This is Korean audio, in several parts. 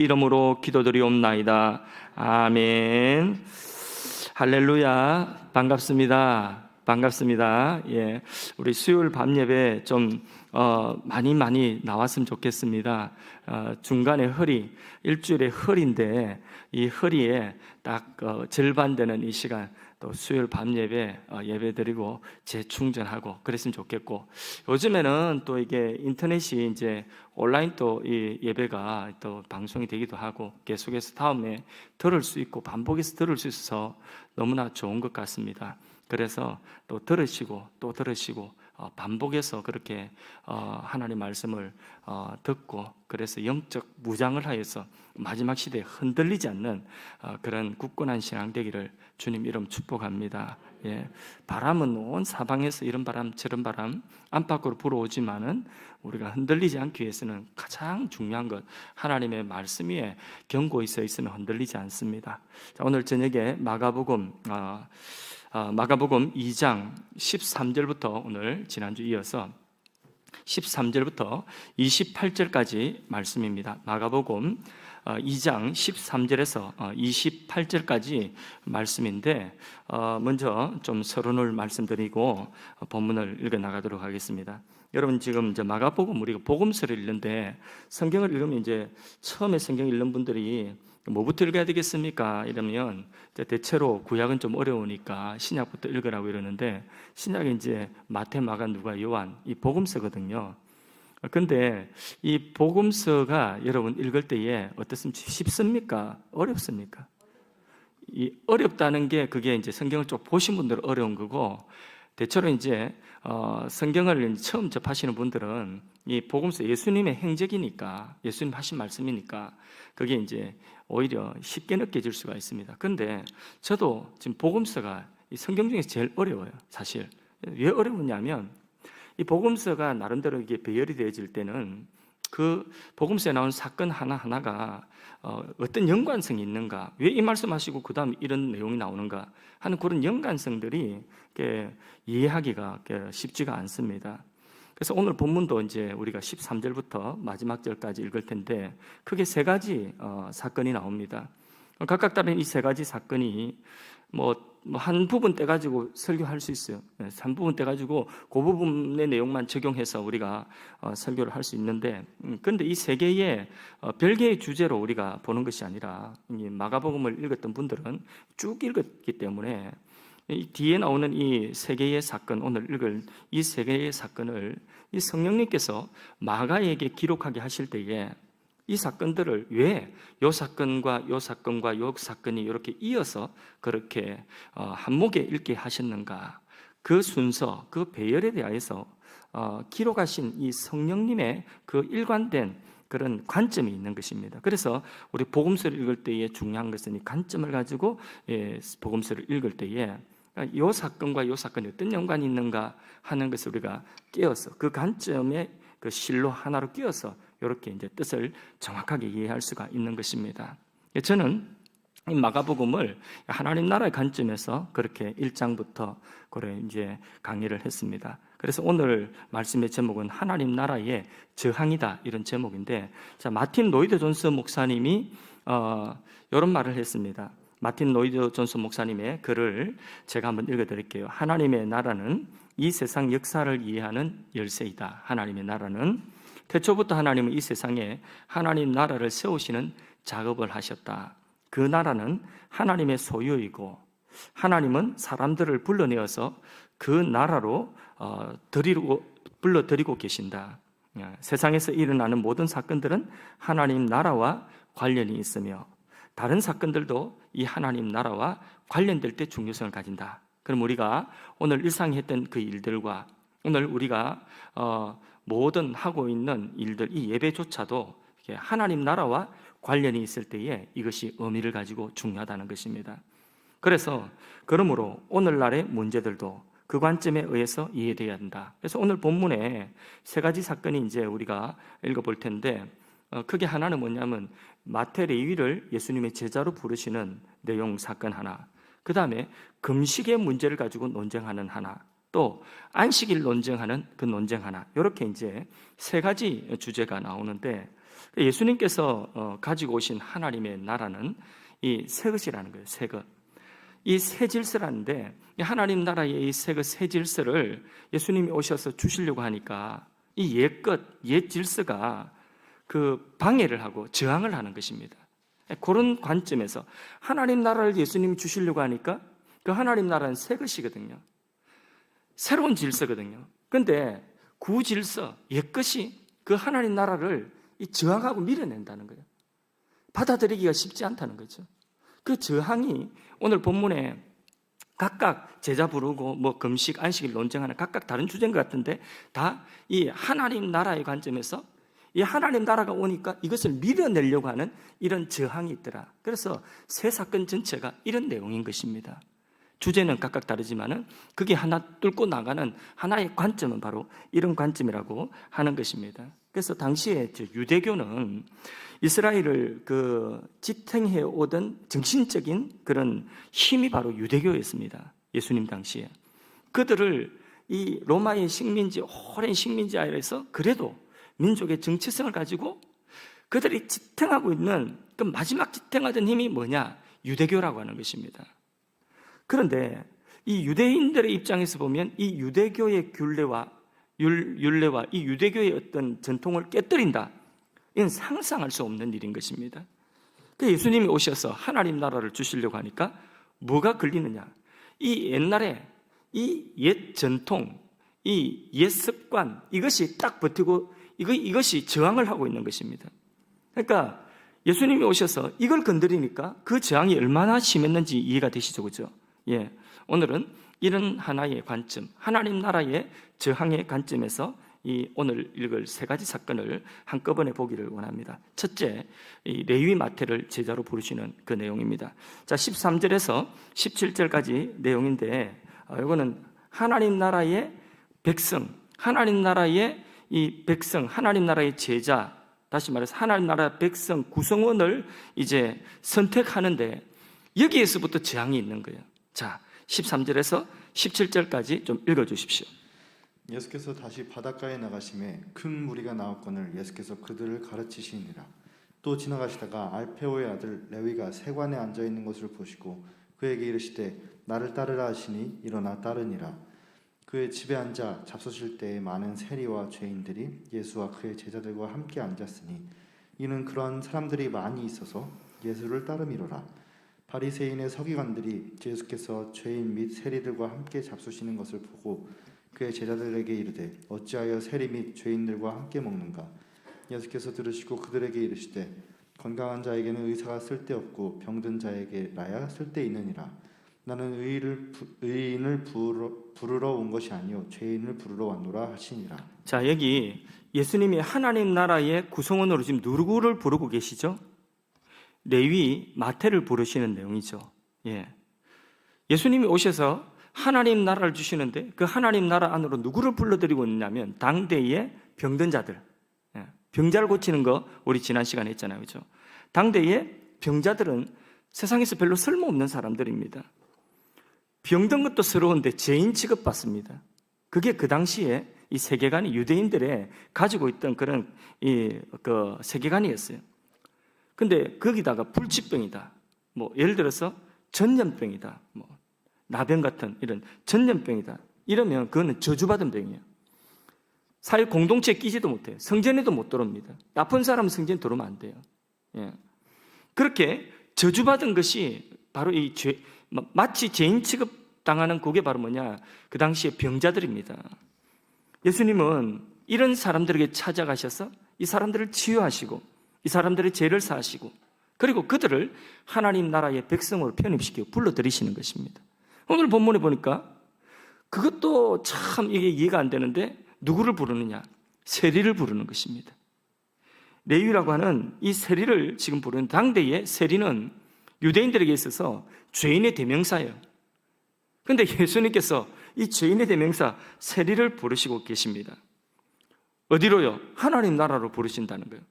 이름으로 기도드리옵나이다. 아멘. 할렐루야. 반갑습니다. 반갑습니다. 예, 우리 수요일 밤 예배 좀 많이 나왔으면 좋겠습니다. 중간에 허리, 일주일에 허리인데 이 허리에 딱 절반 되는 이 시간 또 수요일 밤 예배 예배드리고 재충전하고 그랬으면 좋겠고, 요즘에는 또 이게 인터넷이 이제 온라인 또 이 예배가 또 방송이 되기도 하고 계속해서 다음에 들을 수 있고 반복해서 들을 수 있어서 너무나 좋은 것 같습니다. 그래서 또 들으시고 또 들으시고 반복해서 그렇게 하나님 말씀을 듣고, 그래서 영적 무장을 하여서 마지막 시대에 흔들리지 않는 그런 굳건한 신앙 되기를 주님 이름 축복합니다. 예, 바람은 온 사방에서 이런 바람 저런 바람 안팎으로 불어오지만은 우리가 흔들리지 않기 위해서는 가장 중요한 것, 하나님의 말씀 위에 견고히 서 있으면 흔들리지 않습니다. 자, 오늘 저녁에 마가복음 2장 13절부터 오늘 지난주 이어서 13절부터 28절까지 말씀입니다. 마가복음 2장 13절에서 28절까지 말씀인데, 먼저 좀 서론을 말씀드리고 본문을 읽어 나가도록 하겠습니다. 여러분, 지금 이제 마가복음 우리가 복음서를 읽는데, 성경을 읽으면 이제 처음에 성경 읽는 분들이 뭐부터 읽어야 되겠습니까? 이러면 대체로 구약은 좀 어려우니까 신약부터 읽으라고 이러는데, 신약이 이제 마태, 마가, 누가, 요한 이 복음서거든요. 근데 이 복음서가 여러분 읽을 때에 어떻습니까? 쉽습니까? 어렵습니까? 이 어렵다는 게 그게 이제 성경을 좀 보신 분들은 어려운 거고, 대체로 이제 성경을 처음 접하시는 분들은 이 복음서 예수님의 행적이니까, 예수님 하신 말씀이니까 그게 이제 오히려 쉽게 느껴질 수가 있습니다. 근데 저도 지금 복음서가 이 성경 중에서 제일 어려워요, 사실. 왜 어려우냐면 이 복음서가 나름대로 이게 배열이 되어질 때는 그 복음서에 나온 사건 하나하나가 어떤 연관성이 있는가, 왜 이 말씀하시고 그 다음 이런 내용이 나오는가 하는 그런 연관성들이 이해하기가 쉽지가 않습니다. 그래서 오늘 본문도 이제 우리가 13절부터 마지막 절까지 읽을 텐데, 크게 세 가지 사건이 나옵니다. 각각 다른 이 세 가지 사건이 한 부분 떼가지고 설교할 수 있어요. 한 부분 떼가지고 그 부분의 내용만 적용해서 우리가 설교를 할 수 있는데, 그런데 이 세 개의 별개의 주제로 우리가 보는 것이 아니라, 마가복음을 읽었던 분들은 쭉 읽었기 때문에 이 뒤에 나오는 이 세 개의 사건, 오늘 읽을 이 세 개의 사건을 이 성령님께서 마가에게 기록하게 하실 때에 이 사건들을 왜 요 사건과 요 사건과 요 사건이 이렇게 이어서 그렇게 한목에 읽게 하셨는가, 그 순서, 그 배열에 대해서 기록하신 이 성령님의 그 일관된 그런 관점이 있는 것입니다. 그래서 우리 복음서를 읽을 때에 중요한 것은 이 관점을 가지고 복음서를 읽을 때에 이 사건과 이 사건이 어떤 연관이 있는가 하는 것을 우리가 끼워서 그 관점에 그 실로 하나로 끼워서 이렇게 이제 뜻을 정확하게 이해할 수가 있는 것입니다. 저는 이 마가복음을 하나님 나라의 관점에서 그렇게 1장부터 그래 이제 강의를 했습니다. 그래서 오늘 말씀의 제목은 하나님 나라의 저항이다, 이런 제목인데, 자, 마틴 로이드 존스 목사님이 이런 말을 했습니다. 마틴 로이드 존스 목사님의 글을 제가 한번 읽어드릴게요. 하나님의 나라는 이 세상 역사를 이해하는 열쇠이다. 하나님의 나라는 태초부터 하나님은 이 세상에 하나님 나라를 세우시는 작업을 하셨다. 그 나라는 하나님의 소유이고 하나님은 사람들을 불러내어서 그 나라로 불러들이고 계신다. 세상에서 일어나는 모든 사건들은 하나님 나라와 관련이 있으며 다른 사건들도 이 하나님 나라와 관련될 때 중요성을 가진다. 그럼 우리가 오늘 일상에 했던 그 일들과 오늘 우리가 모든 하고 있는 일들, 이 예배조차도 하나님 나라와 관련이 있을 때에 이것이 의미를 가지고 중요하다는 것입니다. 그러므로 오늘날의 문제들도 그 관점에 의해서 이해되어야 한다. 그래서 오늘 본문에 세 가지 사건이 이제 우리가 읽어볼 텐데, 크게 하나는 뭐냐면 마태 레위를 예수님의 제자로 부르시는 내용 사건 하나, 그 다음에 금식의 문제를 가지고 논쟁하는 하나, 또 안식일 논쟁하는 그 논쟁 하나, 이렇게 이제 세 가지 주제가 나오는데, 예수님께서 가지고 오신 하나님의 나라는 이 새 것이라는 거예요. 새 것. 이 새 질서라는데 하나님 나라의 이 새 질서를 예수님이 오셔서 주시려고 하니까 이 옛 것, 옛 질서가 그 방해를 하고 저항을 하는 것입니다. 그런 관점에서 하나님 나라를 예수님이 주시려고 하니까 그 하나님 나라는 새 것이거든요. 새로운 질서거든요. 그런데 구 질서, 옛 것이 그 하나님 나라를 저항하고 밀어낸다는 거예요. 받아들이기가 쉽지 않다는 거죠. 그 저항이 오늘 본문에 각각 제자 부르고 뭐 금식, 안식일 논쟁하는 각각 다른 주제인 것 같은데 다 이 하나님 나라의 관점에서 이 하나님 나라가 오니까 이것을 밀어내려고 하는 이런 저항이 있더라. 그래서 새 사건 전체가 이런 내용인 것입니다. 주제는 각각 다르지만은 그게 하나 뚫고 나가는 하나의 관점은 바로 이런 관점이라고 하는 것입니다. 그래서 당시에 유대교는 이스라엘을 지탱해 오던 정신적인 그런 힘이 바로 유대교였습니다. 예수님 당시에. 그들을 이 로마의 식민지, 오랜 식민지 아래에서 그래도 민족의 정체성을 가지고 그들이 지탱하고 있는 그 마지막 지탱하던 힘이 뭐냐? 유대교라고 하는 것입니다. 그런데 이 유대인들의 입장에서 보면 이 유대교의 율례와 이 유대교의 어떤 전통을 깨뜨린다. 이건 상상할 수 없는 일인 것입니다. 예수님이 오셔서 하나님 나라를 주시려고 하니까 뭐가 걸리느냐? 이 옛날에 이 옛 전통, 이 옛 습관, 이것이 딱 버티고 이것이 저항을 하고 있는 것입니다. 그러니까 예수님이 오셔서 이걸 건드리니까 그 저항이 얼마나 심했는지 이해가 되시죠, 그죠? 예, 오늘은 이런 하나의 관점, 하나님 나라의 저항의 관점에서 이 오늘 읽을 세 가지 사건을 한꺼번에 보기를 원합니다. 첫째, 이 레위 마태를 제자로 부르시는 그 내용입니다. 자, 13절에서 17절까지 내용인데 이거는 하나님 나라의 백성, 하나님 나라의 이 백성, 하나님 나라의 제자, 다시 말해서 하나님 나라 백성 구성원을 이제 선택하는데 여기에서부터 저항이 있는 거예요. 자, 13절에서 17절까지 좀 읽어주십시오. 예수께서 다시 바닷가에 나가심에 큰 무리가 나왔거늘 예수께서 그들을 가르치시니라. 또 지나가시다가 알페오의 아들 레위가 세관에 앉아있는 것을 보시고 그에게 이르시되 나를 따르라 하시니 일어나 따르니라. 그의 집에 앉아 잡수실 때에 많은 세리와 죄인들이 예수와 그의 제자들과 함께 앉았으니 이는 그러한 사람들이 많이 있어서 예수를 따름이로라. 바리새인의 서기관들이 예수께서 죄인 및 세리들과 함께 잡수시는 것을 보고 그의 제자들에게 이르되 어찌하여 세리 및 죄인들과 함께 먹는가? 예수께서 들으시고 그들에게 이르시되 건강한 자에게는 의사가 쓸데없고 병든 자에게라야 쓸데있느니라. 나는 의인을 부르러 온 것이 아니요 죄인을 부르러 왔노라 하시니라. 자, 여기 예수님이 하나님 나라의 구성원으로 지금 누구를 부르고 계시죠? 레위 마태를 부르시는 내용이죠. 예. 예수님이 오셔서 하나님 나라를 주시는데 그 하나님 나라 안으로 누구를 불러들이고 있냐면 당대의 병든 자들, 병자를 고치는 거 우리 지난 시간에 했잖아요, 그렇죠? 당대의 병자들은 세상에서 별로 쓸모없는 사람들입니다. 병든 것도 서러운데 죄인 취급받습니다. 그게 그 당시에 이 세계관이 유대인들의 가지고 있던 그런 그 세계관이었어요. 근데 거기다가 불치병이다, 뭐 예를 들어서 전염병이다, 뭐 나병 같은 이런 전염병이다, 이러면 그거는 저주받은 병이에요. 사회 공동체에 끼지도 못해요. 성전에도 못 들어옵니다. 나쁜 사람은 성전에 들어오면 안 돼요. 예. 그렇게 저주받은 것이 바로 이 마치 죄인 취급당하는 그게 바로 뭐냐? 그 당시에 병자들입니다. 예수님은 이런 사람들에게 찾아가셔서 이 사람들을 치유하시고 이 사람들의 죄를 사하시고 그리고 그들을 하나님 나라의 백성으로 편입시키고 불러들이시는 것입니다. 오늘 본문에 보니까 그것도 참 이게 이해가 안 되는데 누구를 부르느냐? 세리를 부르는 것입니다. 레위라고 하는 이 세리를 지금 부르는, 당대의 세리는 유대인들에게 있어서 죄인의 대명사예요. 그런데 예수님께서 이 죄인의 대명사 세리를 부르시고 계십니다. 어디로요? 하나님 나라로 부르신다는 거예요.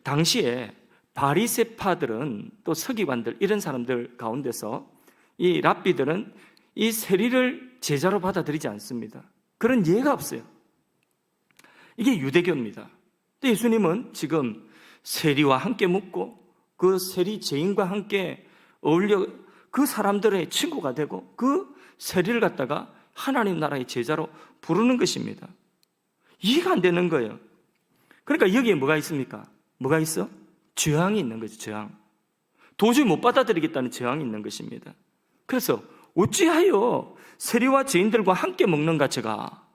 당시에 바리새파들은 또 서기관들 이런 사람들 가운데서 이 랍비들은 이 세리를 제자로 받아들이지 않습니다. 그런 예가 없어요. 이게 유대교입니다. 근데 예수님은 지금 세리와 함께 묵고 그 세리 죄인과 함께 어울려 그 사람들의 친구가 되고 그 세리를 갖다가 하나님 나라의 제자로 부르는 것입니다. 이해가 안 되는 거예요. 그러니까 여기에 뭐가 있습니까? 뭐가 있어? 저항이 있는 거죠. 저항. 도저히 못 받아들이겠다는 저항이 있는 것입니다. 그래서 어찌하여 세리와 죄인들과 함께 먹는가 제가.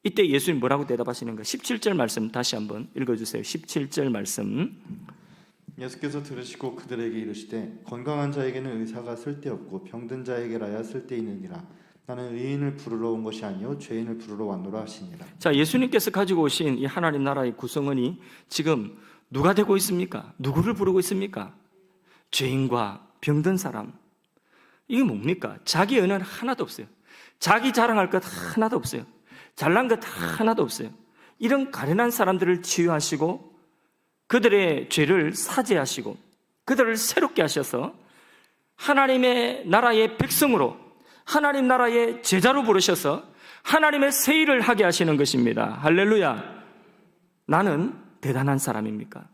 이때 예수님 뭐라고 대답하시는가? 17절 말씀 다시 한번 읽어주세요. 17절 말씀. 예수께서 들으시고 그들에게 이르시되 건강한 자에게는 의사가 쓸데없고 병든 자에게라야 쓸데있느니라. 나는 의인을 부르러 온 것이 아니요 죄인을 부르러 왔노라 하시니라. 자, 예수님께서 가지고 오신 이 하나님 나라의 구성원이 지금 누가 되고 있습니까? 누구를 부르고 있습니까? 죄인과 병든 사람. 이게 뭡니까? 자기 은혜는 하나도 없어요. 자기 자랑할 것 하나도 없어요. 잘난 것 하나도 없어요. 이런 가련한 사람들을 치유하시고 그들의 죄를 사죄하시고 그들을 새롭게 하셔서 하나님의 나라의 백성으로 하나님 나라의 제자로 부르셔서 하나님의 새 일을 하게 하시는 것입니다. 할렐루야. 나는 대단한 사람입니까?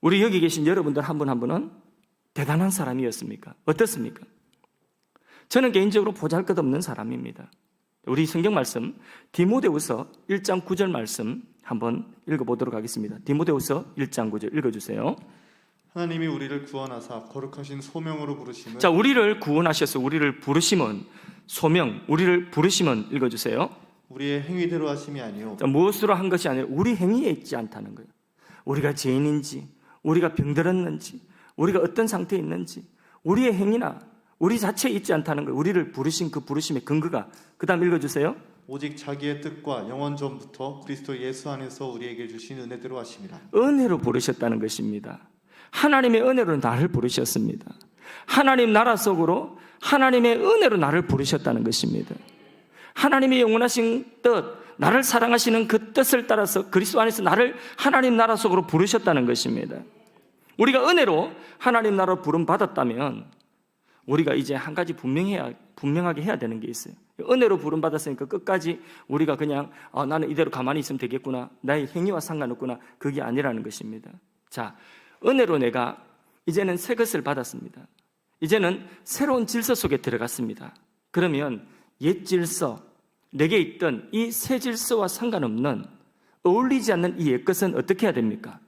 우리 여기 계신 여러분들 한 분 한 분은 대단한 사람이었습니까? 어떻습니까? 저는 개인적으로 보잘것없는 사람입니다. 우리 성경 말씀 디모데후서 1장 9절 말씀 한번 읽어보도록 하겠습니다. 디모데후서 1장 9절 읽어주세요. 하나님이 우리를 구원하사 거룩하신 소명으로 부르심을. 자, 우리를 구원하셔서 우리를 부르심은 소명, 우리를 부르심은 읽어주세요. 우리의 행위대로 하심이 아니요. 자, 무엇으로 한 것이 아니라 우리 행위에 있지 않다는 거예요. 우리가 죄인인지, 우리가 병들었는지, 우리가 어떤 상태에 있는지, 우리의 행위나 우리 자체에 있지 않다는 거예요. 우리를 부르신 그 부르심의 근거가. 그 다음 읽어주세요. 오직 자기의 뜻과 영원 전부터 그리스도 예수 안에서 우리에게 주신 은혜대로 하심이라. 은혜로 부르셨다는 것입니다. 하나님의 은혜로 나를 부르셨습니다. 하나님 나라 속으로 하나님의 은혜로 나를 부르셨다는 것입니다. 하나님의 영원하신 뜻, 나를 사랑하시는 그 뜻을 따라서 그리스도 안에서 나를 하나님 나라 속으로 부르셨다는 것입니다. 우리가 은혜로 하나님 나라로 부름받았다면 우리가 이제 한 가지 분명하게 해야 되는 게 있어요. 은혜로 부름받았으니까 끝까지 우리가 그냥 나는 이대로 가만히 있으면 되겠구나, 나의 행위와 상관없구나, 그게 아니라는 것입니다. 자, 은혜로 내가 이제는 새 것을 받았습니다. 이제는 새로운 질서 속에 들어갔습니다. 그러면 옛 질서, 내게 있던 이 새 질서와 상관없는 어울리지 않는 이 옛 것은 어떻게 해야 됩니까?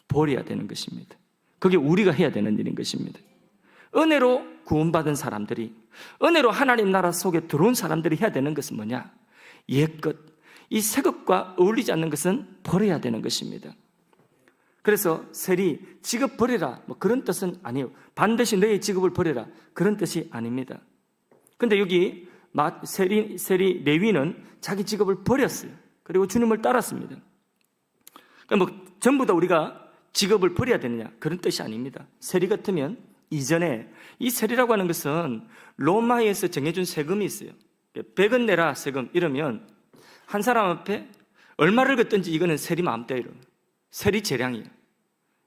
버려야 되는 것입니다. 그게 우리가 해야 되는 일인 것입니다. 은혜로 구원받은 사람들이, 은혜로 하나님 나라 속에 들어온 사람들이 해야 되는 것은 뭐냐? 옛 것, 이 새 것과 어울리지 않는 것은 버려야 되는 것입니다. 그래서 세리, 직업 버려라, 뭐 그런 뜻은 아니에요. 반드시 너의 직업을 버려라, 그런 뜻이 아닙니다. 근데 여기 세리 레위는 자기 직업을 버렸어요. 그리고 주님을 따랐습니다. 그러니까 뭐 전부 다 우리가 직업을 버려야 되느냐, 그런 뜻이 아닙니다. 세리 같으면 이전에 이 세리라고 하는 것은 로마에서 정해준 세금이 있어요. 100원 내라 세금 이러면 한 사람 앞에 얼마를 걷든지 이거는 세리 마음대로, 세리 재량이에요.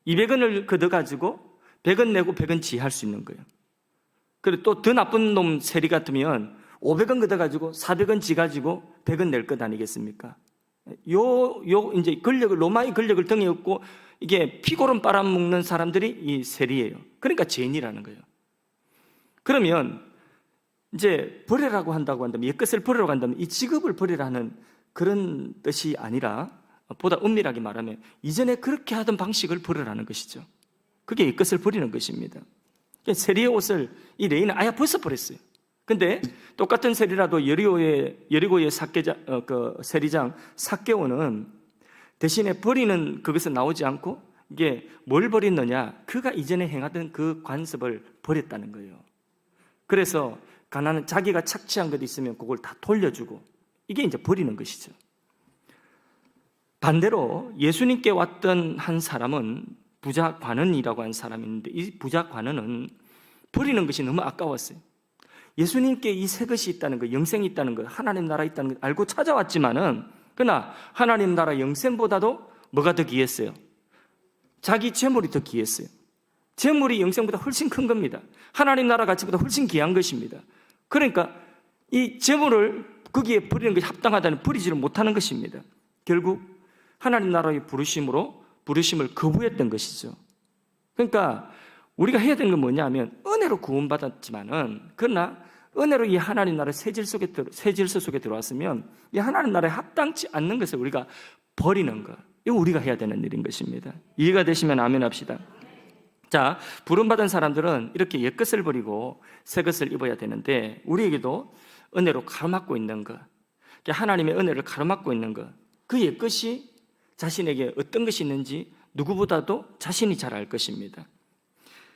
200원을 걷어가지고 100원 내고 100원 지할 수 있는 거예요. 그리고 또 더 나쁜 놈 세리 같으면 500원 걷어가지고 400원 지가지고 100원 낼 것 아니겠습니까? 이제 로마의 권력을 등에 업고 이게 피고름 빨아먹는 사람들이 이 세리예요. 그러니까 죄인이라는 거예요. 그러면 이제 버리라고 한다고 한다면, 옛것을 버리라고 한다면 이 직업을 버리라는 그런 뜻이 아니라 보다 엄밀하게 말하면 이전에 그렇게 하던 방식을 버리라는 것이죠. 그게 옛것을 버리는 것입니다. 세리의 옷을 이 레위는 아예 벗어버렸어요. 근데 똑같은 세리라도 여리고의 세리장 삭개오는 대신에 버리는 그것은 나오지 않고 이게 뭘 버렸느냐? 그가 이전에 행하던 그 관습을 버렸다는 거예요. 그래서 가난한 자기가 착취한 것 있으면 그걸 다 돌려주고, 이게 이제 버리는 것이죠. 반대로 예수님께 왔던 한 사람은 부자 관원이라고 하는 사람이 있는데, 이 부자 관원은 버리는 것이 너무 아까웠어요. 예수님께 이 새 것이 있다는 것, 영생이 있다는 것, 하나님 나라 있다는 것 알고 찾아왔지만은, 그러나 하나님 나라 영생보다도 뭐가 더 귀했어요? 자기 재물이 더 귀했어요. 재물이 영생보다 훨씬 큰 겁니다. 하나님 나라 가치보다 훨씬 귀한 것입니다. 그러니까 이 재물을 거기에 버리는 것이 합당하다는, 버리지를 못하는 것입니다. 결국 하나님 나라의 부르심으로 부르심을 거부했던 것이죠. 그러니까 우리가 해야 되는 건 뭐냐면 은혜로 구원받았지만은 그러나 은혜로 이 하나님 나라 새 질서 속에 들어왔으면 이 하나님 나라에 합당치 않는 것을 우리가 버리는 것. 이거 우리가 해야 되는 일인 것입니다. 이해가 되시면 아멘 합시다. 자, 부름받은 사람들은 이렇게 옛것을 버리고 새것을 입어야 되는데 우리에게도 은혜로 가로막고 있는 것, 하나님의 은혜를 가로막고 있는 것, 그 옛것이 자신에게 어떤 것이 있는지 누구보다도 자신이 잘 알 것입니다.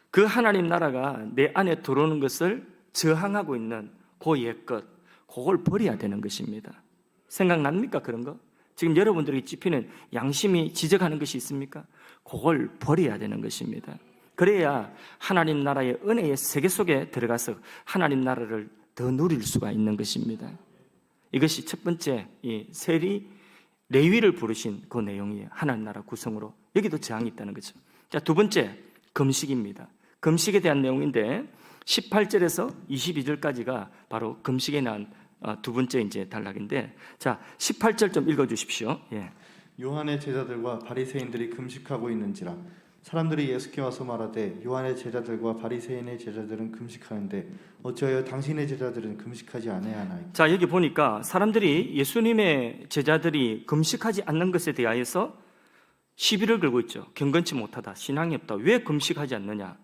그 하나님 나라가 내 안에 들어오는 것을 저항하고 있는 그 옛것, 그걸 버려야 되는 것입니다. 생각납니까? 그런 거? 지금 여러분들에게 찝히는 양심이 지적하는 것이 있습니까? 그걸 버려야 되는 것입니다. 그래야 하나님 나라의 은혜의 세계 속에 들어가서 하나님 나라를 더 누릴 수가 있는 것입니다. 이것이 첫 번째 이 세리 레위를 부르신 그 내용이에요. 하나님 나라 구성으로 여기도 저항이 있다는 거죠. 자, 두 번째 금식입니다. 금식에 대한 내용인데 18절에서 22절까지가 바로 금식에 대한 두 번째 이제 단락인데, 자 18절 좀 읽어주십시오. 예. 요한의 제자들과 바리새인들이 금식하고 있는지라 사람들이 예수께 와서 말하되 요한의 제자들과 바리새인의 제자들은 금식하는데 어찌하여 당신의 제자들은 금식하지 않아야 하나이까? 자, 여기 보니까 사람들이 예수님의 제자들이 금식하지 않는 것에 대하여서 시비를 걸고 있죠. 경건치 못하다, 신앙이 없다, 왜 금식하지 않느냐.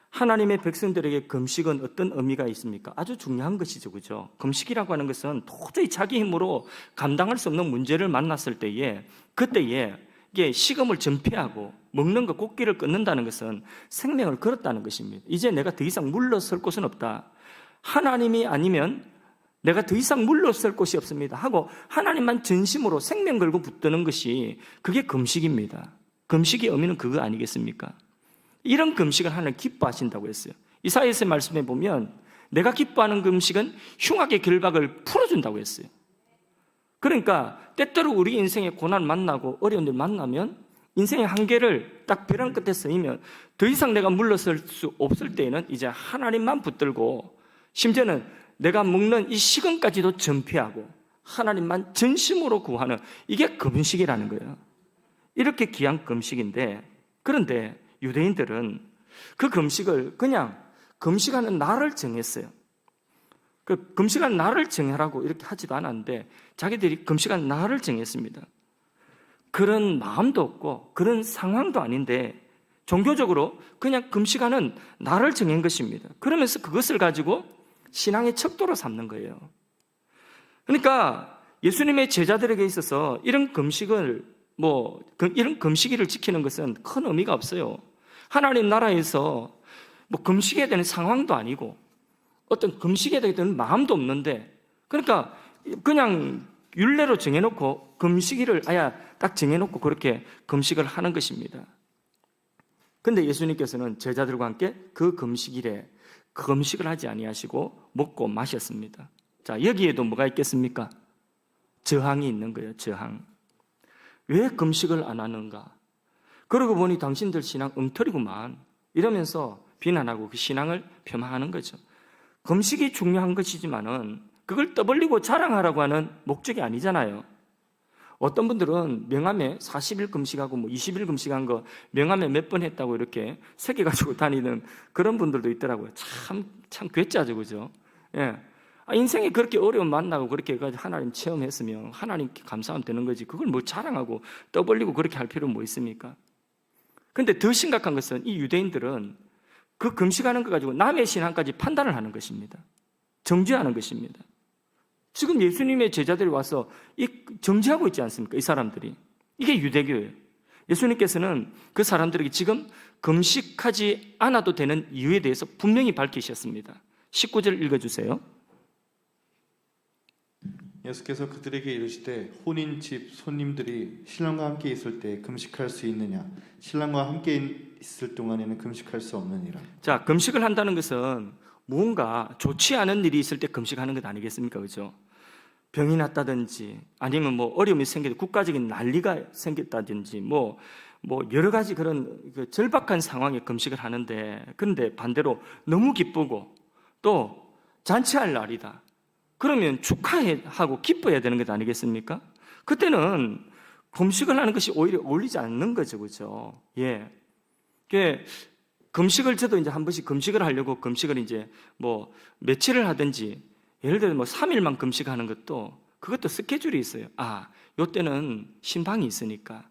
하나님의 백성들에게 금식은 어떤 의미가 있습니까? 아주 중요한 것이죠, 그죠? 금식이라고 하는 것은 도저히 자기 힘으로 감당할 수 없는 문제를 만났을 때에, 그때에 이게 식음을 전폐하고 먹는 것, 곡기를 끊는다는 것은 생명을 걸었다는 것입니다. 이제 내가 더 이상 물러설 곳은 없다. 하나님이 아니면 내가 더 이상 물러설 곳이 없습니다 하고 하나님만 전심으로 생명 걸고 붙드는 것이, 그게 금식입니다. 금식의 의미는 그거 아니겠습니까? 이런 금식을 하나님 기뻐하신다고 했어요. 이사야서의 말씀에 보면 내가 기뻐하는 금식은 흉악의 결박을 풀어준다고 했어요. 그러니까 때때로 우리 인생에 고난 만나고 어려운 일 만나면 인생의 한계를 딱 벼랑 끝에 서이면 더 이상 내가 물러설 수 없을 때에는 이제 하나님만 붙들고, 심지어는 내가 먹는 이 식은까지도 전폐하고 하나님만 전심으로 구하는, 이게 금식이라는 거예요. 이렇게 귀한 금식인데, 그런데 유대인들은 그 금식을 그냥 금식하는 날을 정했어요. 그 금식한 날을 정하라고 이렇게 하지도 않았는데 자기들이 금식한 날을 정했습니다. 그런 마음도 없고 그런 상황도 아닌데 종교적으로 그냥 금식하는 날을 정한 것입니다. 그러면서 그것을 가지고 신앙의 척도로 삼는 거예요. 그러니까 예수님의 제자들에게 있어서 이런 금식을 이런 금식일을 지키는 것은 큰 의미가 없어요. 하나님 나라에서 금식해야 되는 상황도 아니고 어떤 금식해야 되는 마음도 없는데, 그러니까 그냥 율례로 정해놓고 금식일을 딱 정해놓고 그렇게 금식을 하는 것입니다. 그런데 예수님께서는 제자들과 함께 그 금식일에 금식을 하지 아니하시고 먹고 마셨습니다. 자, 여기에도 뭐가 있겠습니까? 저항이 있는 거예요. 저항. 왜 금식을 안 하는가? 그러고 보니 당신들 신앙 엉터리구만, 이러면서 비난하고 그 신앙을 폄하하는 거죠. 금식이 중요한 것이지만은 그걸 떠벌리고 자랑하라고 하는 목적이 아니잖아요. 어떤 분들은 명함에 40일 금식하고 20일 금식한 거 명함에 몇 번 했다고 이렇게 새겨가지고 다니는 그런 분들도 있더라고요. 참 괴짜죠, 그죠? 예. 인생이 그렇게 어려움 만나고 그렇게 해가지고 하나님 체험했으면 하나님께 감사하면 되는 거지, 그걸 뭐 자랑하고 떠벌리고 그렇게 할 필요는 뭐 있습니까? 근데 더 심각한 것은 이 유대인들은 그 금식하는 거 가지고 남의 신앙까지 판단을 하는 것입니다. 정죄하는 것입니다. 지금 예수님의 제자들이 와서 정죄하고 있지 않습니까? 이 사람들이. 이게 유대교예요. 예수님께서는 그 사람들에게 지금 금식하지 않아도 되는 이유에 대해서 분명히 밝히셨습니다. 19절 읽어주세요. 예수께서 그들에게 이르시되 혼인 집 손님들이 신랑과 함께 있을 때 금식할 수 있느냐? 신랑과 함께 있을 동안에는 금식할 수 없느니라. 자, 금식을 한다는 것은 무언가 좋지 않은 일이 있을 때 금식하는 것 아니겠습니까? 그죠? 병이 났다든지 아니면 어려움이 생기고 국가적인 난리가 생겼다든지 여러 가지 그런 절박한 상황에 금식을 하는데, 그런데 반대로 너무 기쁘고 또 잔치할 날이다, 그러면 축하하고 기뻐해야 되는 것 아니겠습니까? 그때는 금식을 하는 것이 오히려 어울리지 않는 거죠, 그죠? 예. 금식을 저도 이제 한 번씩 금식을 하려고 금식을 이제 뭐 며칠을 하든지 예를 들어 뭐 3일만 금식하는 것도 그것도 스케줄이 있어요. 요때는 신방이 있으니까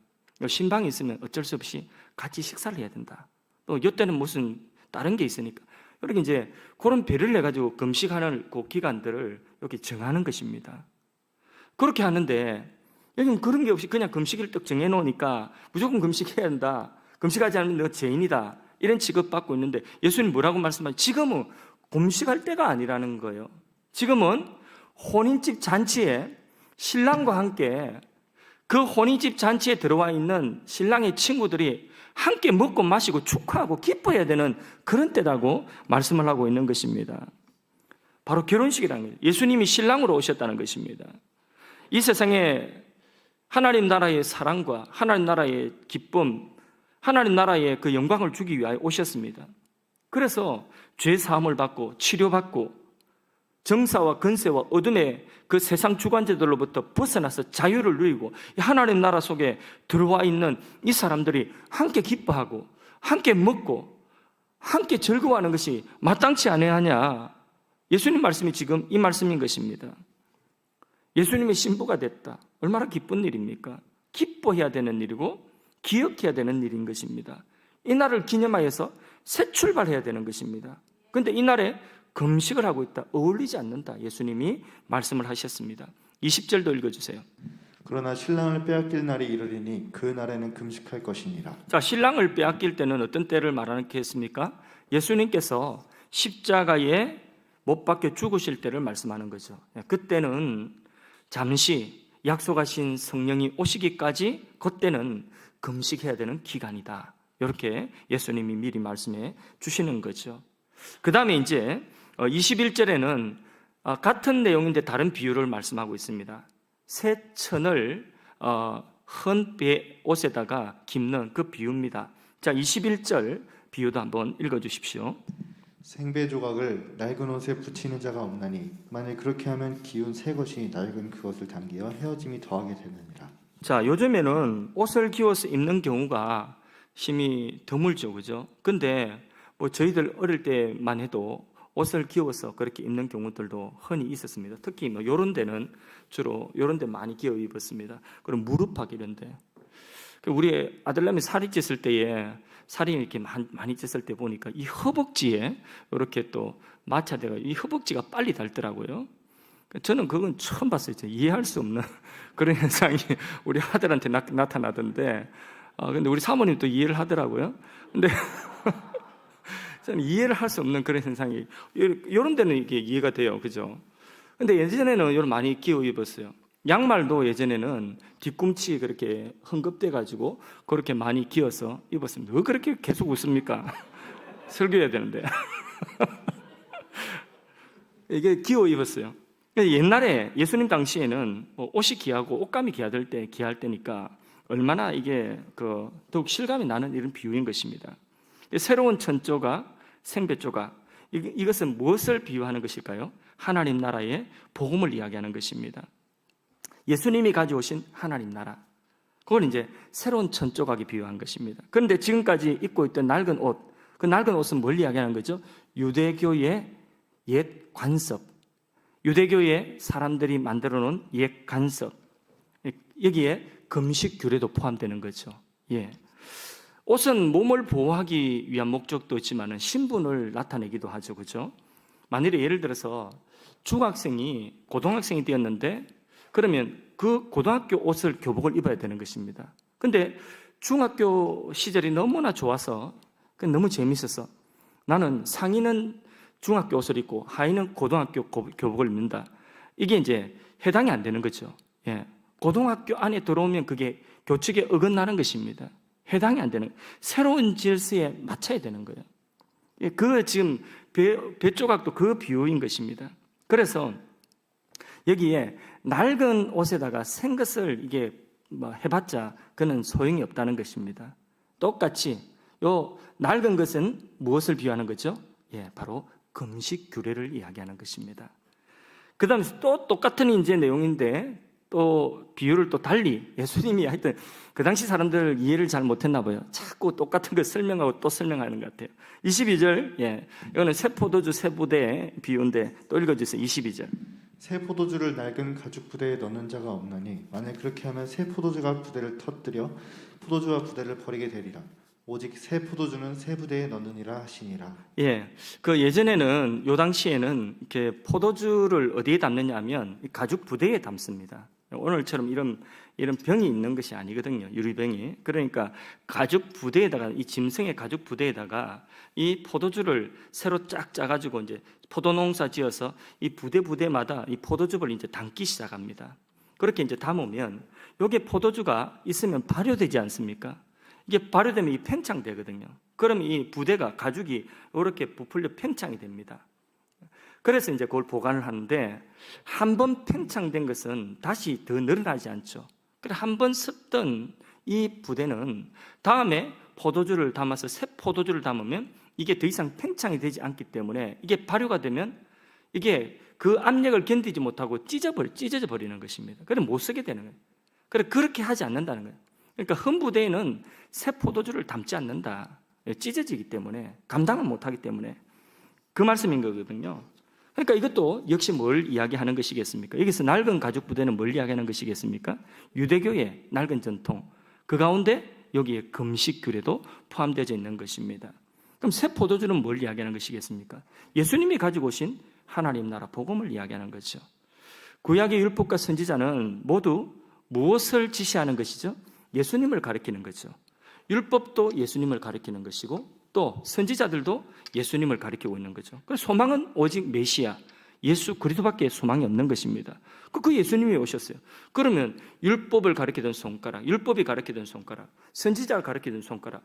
신방이 있으면 어쩔 수 없이 같이 식사를 해야 된다. 또 요때는 무슨 다른 게 있으니까 이렇게 이제 그런 배를 내 가지고 금식하는 그 기간들을 이렇게 정하는 것입니다. 그렇게 하는데 여기는 그런 게 없이 그냥 금식일 딱 정해 놓으니까 무조건 금식해야 한다. 금식하지 않으면 너 죄인이다. 이런 취급받고 있는데 예수님 뭐라고 말씀하시죠? 지금은 금식할 때가 아니라는 거예요. 지금은 혼인집 잔치에 신랑과 함께 그 혼인집 잔치에 들어와 있는 신랑의 친구들이 함께 먹고 마시고 축하하고 기뻐해야 되는 그런 때라고 말씀을 하고 있는 것입니다. 바로 결혼식이라는 거예요. 예수님이 신랑으로 오셨다는 것입니다. 이 세상에 하나님 나라의 사랑과 하나님 나라의 기쁨, 하나님 나라의 그 영광을 주기 위하여 오셨습니다. 그래서 죄 사함을 받고 치료받고 정사와 근세와 어둠의 그 세상 주관자들로부터 벗어나서 자유를 누리고 하나님 나라 속에 들어와 있는 이 사람들이 함께 기뻐하고 함께 먹고 함께 즐거워하는 것이 마땅치 아니하냐. 예수님 말씀이 지금 이 말씀인 것입니다. 예수님의 신부가 됐다. 얼마나 기쁜 일입니까? 기뻐해야 되는 일이고 기억해야 되는 일인 것입니다. 이 날을 기념하여서 새 출발해야 되는 것입니다. 그런데 이 날에 금식을 하고 있다. 어울리지 않는다. 예수님이 말씀을 하셨습니다. 20절도 읽어주세요. 그러나 신랑을 빼앗길 날이 이르리니 그 날에는 금식할 것이니라. 자, 신랑을 빼앗길 때는 어떤 때를 말하겠습니까? 예수님께서 십자가에 못 박혀 죽으실 때를 말씀하는 거죠. 그때는 잠시 약속하신 성령이 오시기까지 그때는 금식해야 되는 기간이다. 이렇게 예수님이 미리 말씀해 주시는 거죠. 그 다음에 이제 21절에는 같은 내용인데 다른 비유를 말씀하고 있습니다. 새 천을 헌 배 옷에다가 깁는 그 비유입니다. 자, 21절 비유도 한번 읽어주십시오. 생배 조각을 낡은 옷에 붙이는 자가 없나니 만일 그렇게 하면 기운 새 것이 낡은 그것을 당기어 헤어짐이 더하게 되느니라. 자, 요즘에는 옷을 기워서 입는 경우가 심히 드물죠, 그죠? 근데 뭐 저희들 어릴 때만 해도 옷을 기워서 그렇게 입는 경우들도 흔히 있었습니다. 특히 뭐 요런 데는 주로 요런 데 많이 기워 입었습니다. 그리고 무릎팍 이런 데. 우리 아들내미 살이 쪘을 때에 살이 이렇게 많이 쪘을 때 보니까 이 허벅지에 이렇게 또 마찰돼가 이 허벅지가 빨리 닳더라고요. 저는 그건 처음 봤어요. 이해할 수 없는 그런 현상이 우리 아들한테 나타나던데, 근데 우리 사모님도 이해를 하더라고요. 근데 저는 이해를 할 수 없는 그런 현상이 이런 데는 이게 이해가 돼요, 그죠? 근데 예전에는 이걸 많이 끼워 입었어요. 양말도 예전에는 뒤꿈치 그렇게 헝겊대 가지고 그렇게 많이 끼워서 입었습니다. 왜 그렇게 계속 웃습니까? 설교해야 되는데. 이게 끼워 입었어요. 옛날에 예수님 당시에는 옷이 귀하고 옷감이 귀할 때니까 얼마나 이게 더욱 실감이 나는 이런 비유인 것입니다. 새로운 천조각, 생배조각, 이것은 무엇을 비유하는 것일까요? 하나님 나라의 복음을 이야기하는 것입니다. 예수님이 가져오신 하나님 나라, 그걸 이제 새로운 천조각이 비유한 것입니다. 그런데 지금까지 입고 있던 낡은 옷, 그 낡은 옷은 뭘 이야기하는 거죠? 유대교의 옛 관습, 유대교의 사람들이 만들어 놓은 옛 관습, 여기에 금식 규례도 포함되는 거죠. 예. 옷은 몸을 보호하기 위한 목적도 있지만 신분을 나타내기도 하죠, 그죠? 만일에 예를 들어서 중학생이 고등학생이 되었는데 그러면 그 고등학교 옷을 교복을 입어야 되는 것입니다. 근데 중학교 시절이 너무나 좋아서 너무 재밌어서 나는 상의는 중학교 옷을 입고 하의는 고등학교 교복을 입는다. 이게 이제 해당이 안 되는 거죠. 예. 고등학교 안에 들어오면 그게 교칙에 어긋나는 것입니다. 해당이 안 되는 거예요. 새로운 질서에 맞춰야 되는 거예요. 예, 그 지금 배 조각도 그 비유인 것입니다. 그래서 여기에 낡은 옷에다가 생 것을 이게 해봤자 그는 소용이 없다는 것입니다. 똑같이 요 낡은 것은 무엇을 비유하는 거죠? 예, 바로 금식 규례를 이야기하는 것입니다. 그 다음에 또 똑같은 이제 내용인데 또 비유를 또 달리 예수님이 하여튼 그 당시 사람들 이해를 잘 못했나 봐요. 자꾸 똑같은 걸 설명하고 또 설명하는 것 같아요. 22절, 이거는 새 포도주 새 부대의 비유인데 또 읽어주세요. 22절. 새 포도주를 낡은 가죽 부대에 넣는 자가 없나니 만약 그렇게 하면 새 포도주가 부대를 터뜨려 포도주와 부대를 버리게 되리라. 오직 새 포도주는 새 부대에 넣느니라 하시니라. 그 예전에는 요 당시에는 이렇게 포도주를 어디에 담느냐 하면 이 가죽 부대에 담습니다. 오늘처럼 이런 병이 있는 것이 아니거든요. 유리병이. 그러니까 가죽 부대에다가 이 짐승의 가죽 부대에다가 이 포도주를 새로 쫙 짜가지고 이제 포도농사 지어서 이 부대마다 이 포도주를 이제 담기 시작합니다. 그렇게 이제 담으면 요게 포도주가 있으면 발효되지 않습니까? 이게 발효되면 이 팽창되거든요. 그럼 이 부대가 가죽이 이렇게 부풀려 팽창이 됩니다. 그래서 이제 그걸 보관을 하는데 한 번 팽창된 것은 다시 더 늘어나지 않죠. 그래 한 번 습던 이 부대는 다음에 포도주를 담아서 새 포도주를 담으면 이게 더 이상 팽창이 되지 않기 때문에 이게 발효가 되면 이게 그 압력을 견디지 못하고 찢어져 버리는 것입니다. 그래서 못 쓰게 되는 거예요. 그래 그렇게 하지 않는다는 거예요. 그러니까 흠 부대에는 새 포도주를 담지 않는다. 찢어지기 때문에 감당을 못하기 때문에 그 말씀인 거거든요. 그러니까 이것도 역시 뭘 이야기하는 것이겠습니까? 여기서 낡은 가죽 부대는 뭘 이야기하는 것이겠습니까? 유대교의 낡은 전통 그 가운데 여기에 금식 규례도 포함되어 있는 것입니다. 그럼 새 포도주는 뭘 이야기하는 것이겠습니까? 예수님이 가지고 오신 하나님 나라 복음을 이야기하는 거죠. 구약의 율법과 선지자는 모두 무엇을 지시하는 것이죠? 예수님을 가리키는 거죠. 율법도 예수님을 가리키는 것이고 또 선지자들도 예수님을 가리키고 있는 거죠. 그래서 소망은 오직 메시아, 예수 그리스도밖에 소망이 없는 것입니다. 그 예수님이 오셨어요. 그러면 율법을 가리키던 손가락, 율법이 가리키던 손가락, 선지자가 가리키던 손가락,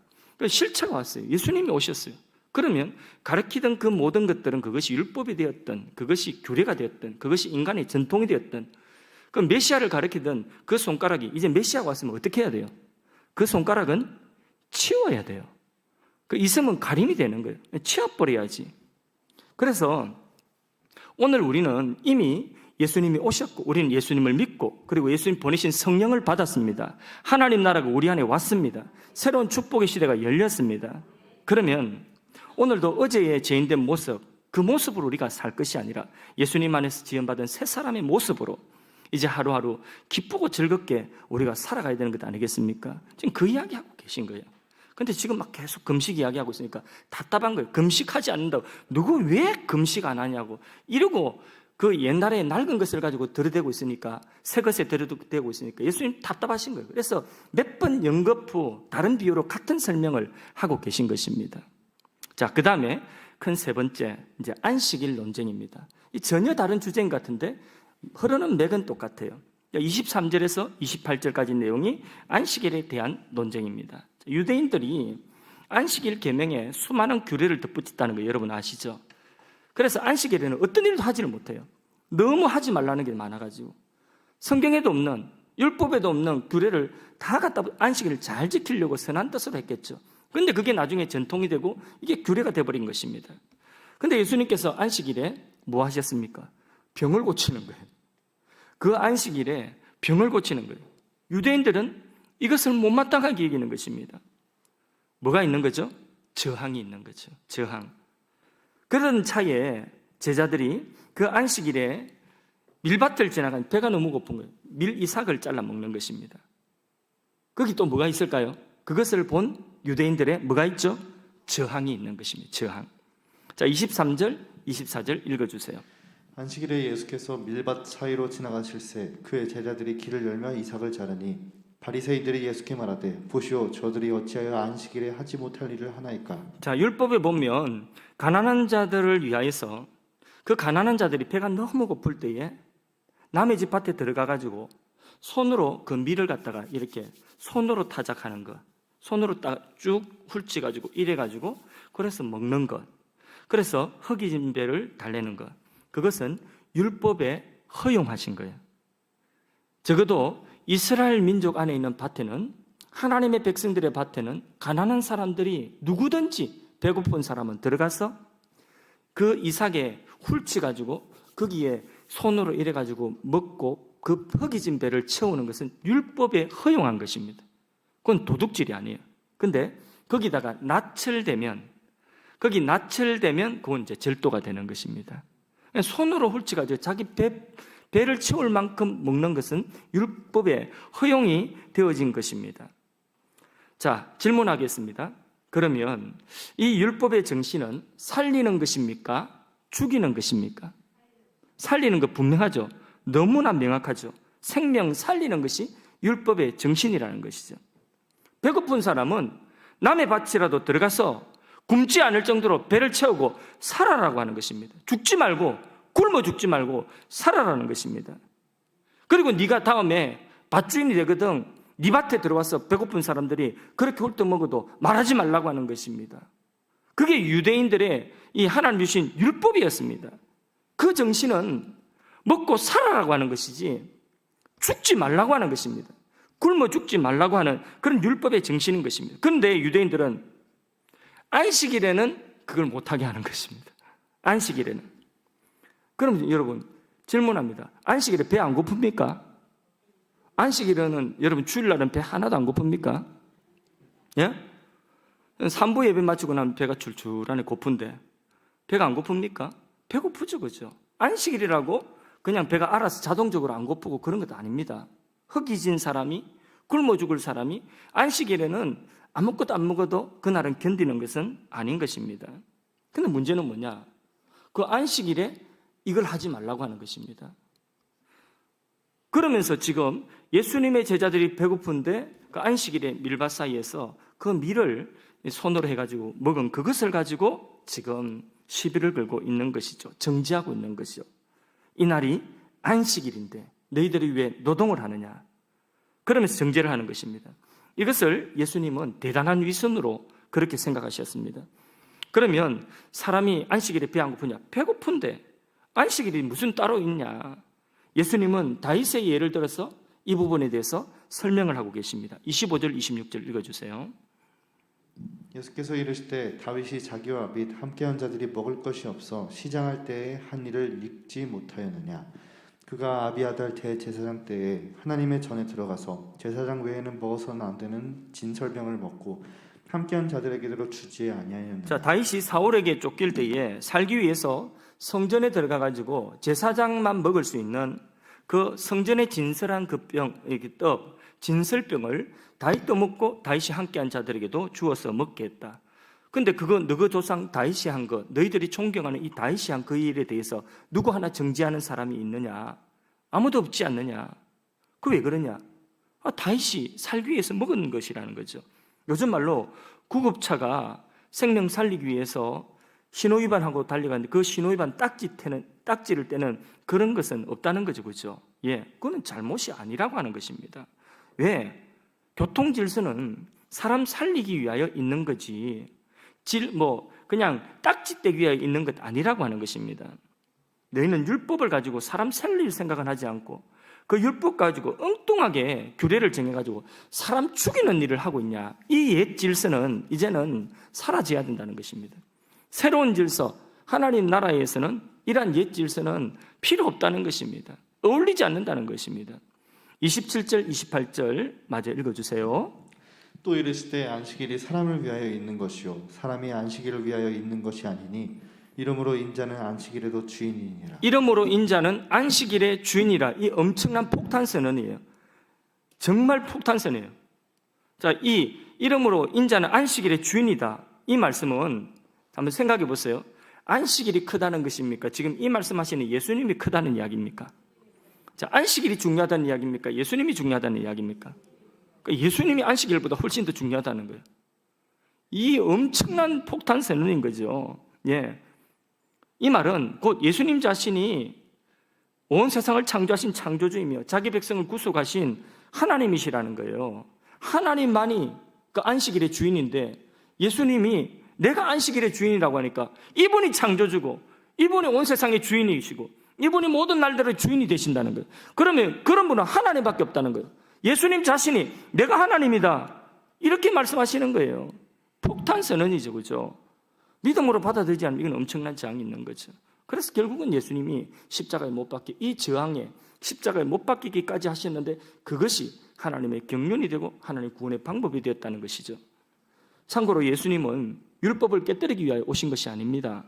실체가 왔어요. 예수님이 오셨어요. 그러면 가리키던 그 모든 것들은 그것이 율법이 되었던, 그것이 규례가 되었던, 그것이 인간의 전통이 되었던, 그 메시아를 가리키던 그 손가락이 이제 메시아가 왔으면 어떻게 해야 돼요? 그 손가락은 치워야 돼요. 그 있으면 가림이 되는 거예요. 치워버려야지. 그래서 오늘 우리는 이미 예수님이 오셨고 우리는 예수님을 믿고 그리고 예수님 보내신 성령을 받았습니다. 하나님 나라가 우리 안에 왔습니다. 새로운 축복의 시대가 열렸습니다. 그러면 오늘도 어제의 죄인된 모습, 그 모습으로 우리가 살 것이 아니라 예수님 안에서 지원받은 새 사람의 모습으로 이제 하루하루 기쁘고 즐겁게 우리가 살아가야 되는 것 아니겠습니까? 지금 그 이야기하고 계신 거예요. 근데 지금 막 계속 금식 이야기하고 있으니까 답답한 거예요. 금식하지 않는다고. 누구 왜 금식 안 하냐고. 이러고 그 옛날에 낡은 것을 가지고 들이대고 있으니까 새 것에 들이대고 있으니까 예수님 답답하신 거예요. 그래서 몇 번 연거푸 다른 비유로 같은 설명을 하고 계신 것입니다. 자, 그 다음에 큰 세 번째 이제 안식일 논쟁입니다. 이 전혀 다른 주제인 것 같은데 흐르는 맥은 똑같아요. 23절에서 28절까지 내용이 안식일에 대한 논쟁입니다. 유대인들이 안식일 계명에 수많은 규례를 덧붙였다는 거 여러분 아시죠? 그래서 안식일에는 어떤 일도 하지를 못해요. 너무 하지 말라는 게 많아가지고 성경에도 없는 율법에도 없는 규례를 다 갖다 안식일을 잘 지키려고 선한 뜻으로 했겠죠. 그런데 그게 나중에 전통이 되고 이게 규례가 돼버린 것입니다. 그런데 예수님께서 안식일에 뭐 하셨습니까? 병을 고치는 거예요. 그 안식일에 병을 고치는 거예요. 유대인들은 이것을 못마땅하게 여기는 것입니다. 뭐가 있는 거죠? 저항이 있는 거죠. 저항. 그런 차에 제자들이 그 안식일에 밀밭을 지나간 배가 너무 고픈 거예요. 밀이삭을 잘라 먹는 것입니다. 거기 또 뭐가 있을까요? 그것을 본 유대인들의 뭐가 있죠? 저항이 있는 것입니다. 저항. 자, 23절, 24절 읽어주세요. 안식일에 예수께서 밀밭 사이로 지나가실새 그의 제자들이 길을 열며 이삭을 자르니 바리새인들이 예수께 말하되 보시오 저들이 어찌하여 안식일에 하지 못할 일을 하나이까. 자, 율법에 보면 가난한 자들을 위하여서 그 가난한 자들이 배가 너무 고플 때에 남의 집 밭에 들어가 가지고 손으로 그 밀을 갖다가 이렇게 손으로 타작하는 것, 손으로 딱 쭉 훑지 가지고 이래 가지고 그래서 먹는 것, 그래서 흙인 배를 달래는 것, 그것은 율법에 허용하신 거예요. 적어도 이스라엘 민족 안에 있는 밭에는, 하나님의 백성들의 밭에는 가난한 사람들이 누구든지 배고픈 사람은 들어가서 그 이삭에 훑치가지고 거기에 손으로 이래가지고 먹고 그 허기진 배를 채우는 것은 율법에 허용한 것입니다. 그건 도둑질이 아니에요. 근데 거기다가 나철되면 그건 이제 절도가 되는 것입니다. 손으로 훌치가지고 자기 배를 채울 만큼 먹는 것은 율법에 허용이 되어진 것입니다. 자, 질문하겠습니다. 그러면 이 율법의 정신은 살리는 것입니까? 죽이는 것입니까? 살리는 것 분명하죠. 너무나 명확하죠. 생명 살리는 것이 율법의 정신이라는 것이죠. 배고픈 사람은 남의 밭이라도 들어가서 굶지 않을 정도로 배를 채우고 살아라고 하는 것입니다. 죽지 말고, 굶어 죽지 말고 살아라는 것입니다. 그리고 네가 다음에 밭주인이 되거든 네 밭에 들어와서 배고픈 사람들이 그렇게 홀떡 먹어도 말하지 말라고 하는 것입니다. 그게 유대인들의 이 하나님 주신 율법이었습니다. 그 정신은 먹고 살아라고 하는 것이지 죽지 말라고 하는 것입니다. 굶어 죽지 말라고 하는 그런 율법의 정신인 것입니다. 그런데 유대인들은 안식일에는 그걸 못하게 하는 것입니다. 안식일에는. 그럼 여러분 질문합니다. 안식일에 배 안 고픕니까? 안식일에는 여러분 주일날은 배 하나도 안 고픕니까? 예? 3부 예배 마치고 나면 배가 출출하네 고픈데 배가 안 고픕니까? 배고프죠, 그죠? 안식일이라고 그냥 배가 알아서 자동적으로 안 고프고 그런 것도 아닙니다. 허기진 사람이, 굶어 죽을 사람이 안식일에는 아무것도 안 먹어도 그날은 견디는 것은 아닌 것입니다. 근데 문제는 뭐냐? 그 안식일에 이걸 하지 말라고 하는 것입니다. 그러면서 지금 예수님의 제자들이 배고픈데 그 안식일에 밀밭 사이에서 그 밀을 손으로 해가지고 먹은 그것을 가지고 지금 시비를 걸고 있는 것이죠. 정지하고 있는 것이죠. 이날이 안식일인데 너희들이 왜 노동을 하느냐? 그러면서 정죄를 하는 것입니다. 이것을 예수님은 대단한 위선으로 그렇게 생각하셨습니다. 그러면 사람이 안식일에 배 안 고프냐? 배고픈데 안식일이 무슨 따로 있냐? 예수님은 다윗의 예를 들어서 이 부분에 대해서 설명을 하고 계십니다. 25절, 26절 읽어주세요. 예수께서 이르시되 다윗이 자기와 및 함께한 자들이 먹을 것이 없어 시장할 때에 한 일을 잊지 못하였느냐? 그가 아비아달 대제사장 때에 하나님의 전에 들어가서 제사장 외에는 먹어서는 안 되는 진설병을 먹고 함께한 자들에게로 주지 아니하였느냐? 자, 다윗이 사울에게 쫓길 때에 살기 위해서 성전에 들어가 가지고 제사장만 먹을 수 있는 그 성전에 진설한 그 병, 이렇게 떡, 진설병을 다윗도 먹고 다윗이 함께한 자들에게도 주어서 먹게 했다. 근데 그거 너희 조상 다윗이 한 거, 너희들이 존경하는 이 다윗이 한 그 일에 대해서 누구 하나 정지하는 사람이 있느냐? 아무도 없지 않느냐? 그 왜 그러냐? 다윗이 살기 위해서 먹은 것이라는 거죠. 요즘 말로 구급차가 생명 살리기 위해서 신호위반하고 달려가는데 그 신호위반 딱지를 떼는 그런 것은 없다는 거죠, 그죠? 예, 그거는 잘못이 아니라고 하는 것입니다. 왜? 교통 질서는 사람 살리기 위하여 있는 거지, 그냥 딱지 떼기 위하여 있는 것 아니라고 하는 것입니다. 너희는 율법을 가지고 사람 살릴 생각은 하지 않고 그 율법 가지고 엉뚱하게 규례를 정해가지고 사람 죽이는 일을 하고 있냐? 이 옛 질서는 이제는 사라져야 된다는 것입니다. 새로운 질서, 하나님 나라에서는 이러한 옛 질서는 필요 없다는 것입니다. 어울리지 않는다는 것입니다. 27절, 28절 마저 읽어주세요. 또 이르시되 안식일이 사람을 위하여 있는 것이요 사람이 안식일을 위하여 있는 것이 아니니 이러므로 인자는 안식일에도 주인이니라. 이러므로 인자는 안식일의 주인이라. 이 엄청난 폭탄 선언이에요. 정말 폭탄 선언이에요. 자, 이러므로 인자는 안식일의 주인이다. 이 말씀은 한번 생각해 보세요. 안식일이 크다는 것입니까? 지금 이 말씀하시는 예수님이 크다는 이야기입니까? 자, 안식일이 중요하다는 이야기입니까? 예수님이 중요하다는 이야기입니까? 그러니까 예수님이 안식일보다 훨씬 더 중요하다는 거예요. 이 엄청난 폭탄 선언인 거죠. 예. 이 말은 곧 예수님 자신이 온 세상을 창조하신 창조주이며 자기 백성을 구속하신 하나님이시라는 거예요. 하나님만이 그 안식일의 주인인데 예수님이 내가 안식일의 주인이라고 하니까 이분이 창조주고 이분이 온 세상의 주인이시고 이분이 모든 날들의 주인이 되신다는 거예요. 그러면 그런 분은 하나님밖에 없다는 거예요. 예수님 자신이 내가 하나님이다 이렇게 말씀하시는 거예요. 폭탄 선언이죠, 그죠? 믿음으로 받아들이지 않으면 이건 엄청난 재앙이 있는 거죠. 그래서 결국은 예수님이 십자가에 못 박기, 이 저항에 십자가에 못 박히기까지 하셨는데 그것이 하나님의 경륜이 되고 하나님의 구원의 방법이 되었다는 것이죠. 참고로 예수님은 율법을 깨뜨리기 위하여 오신 것이 아닙니다.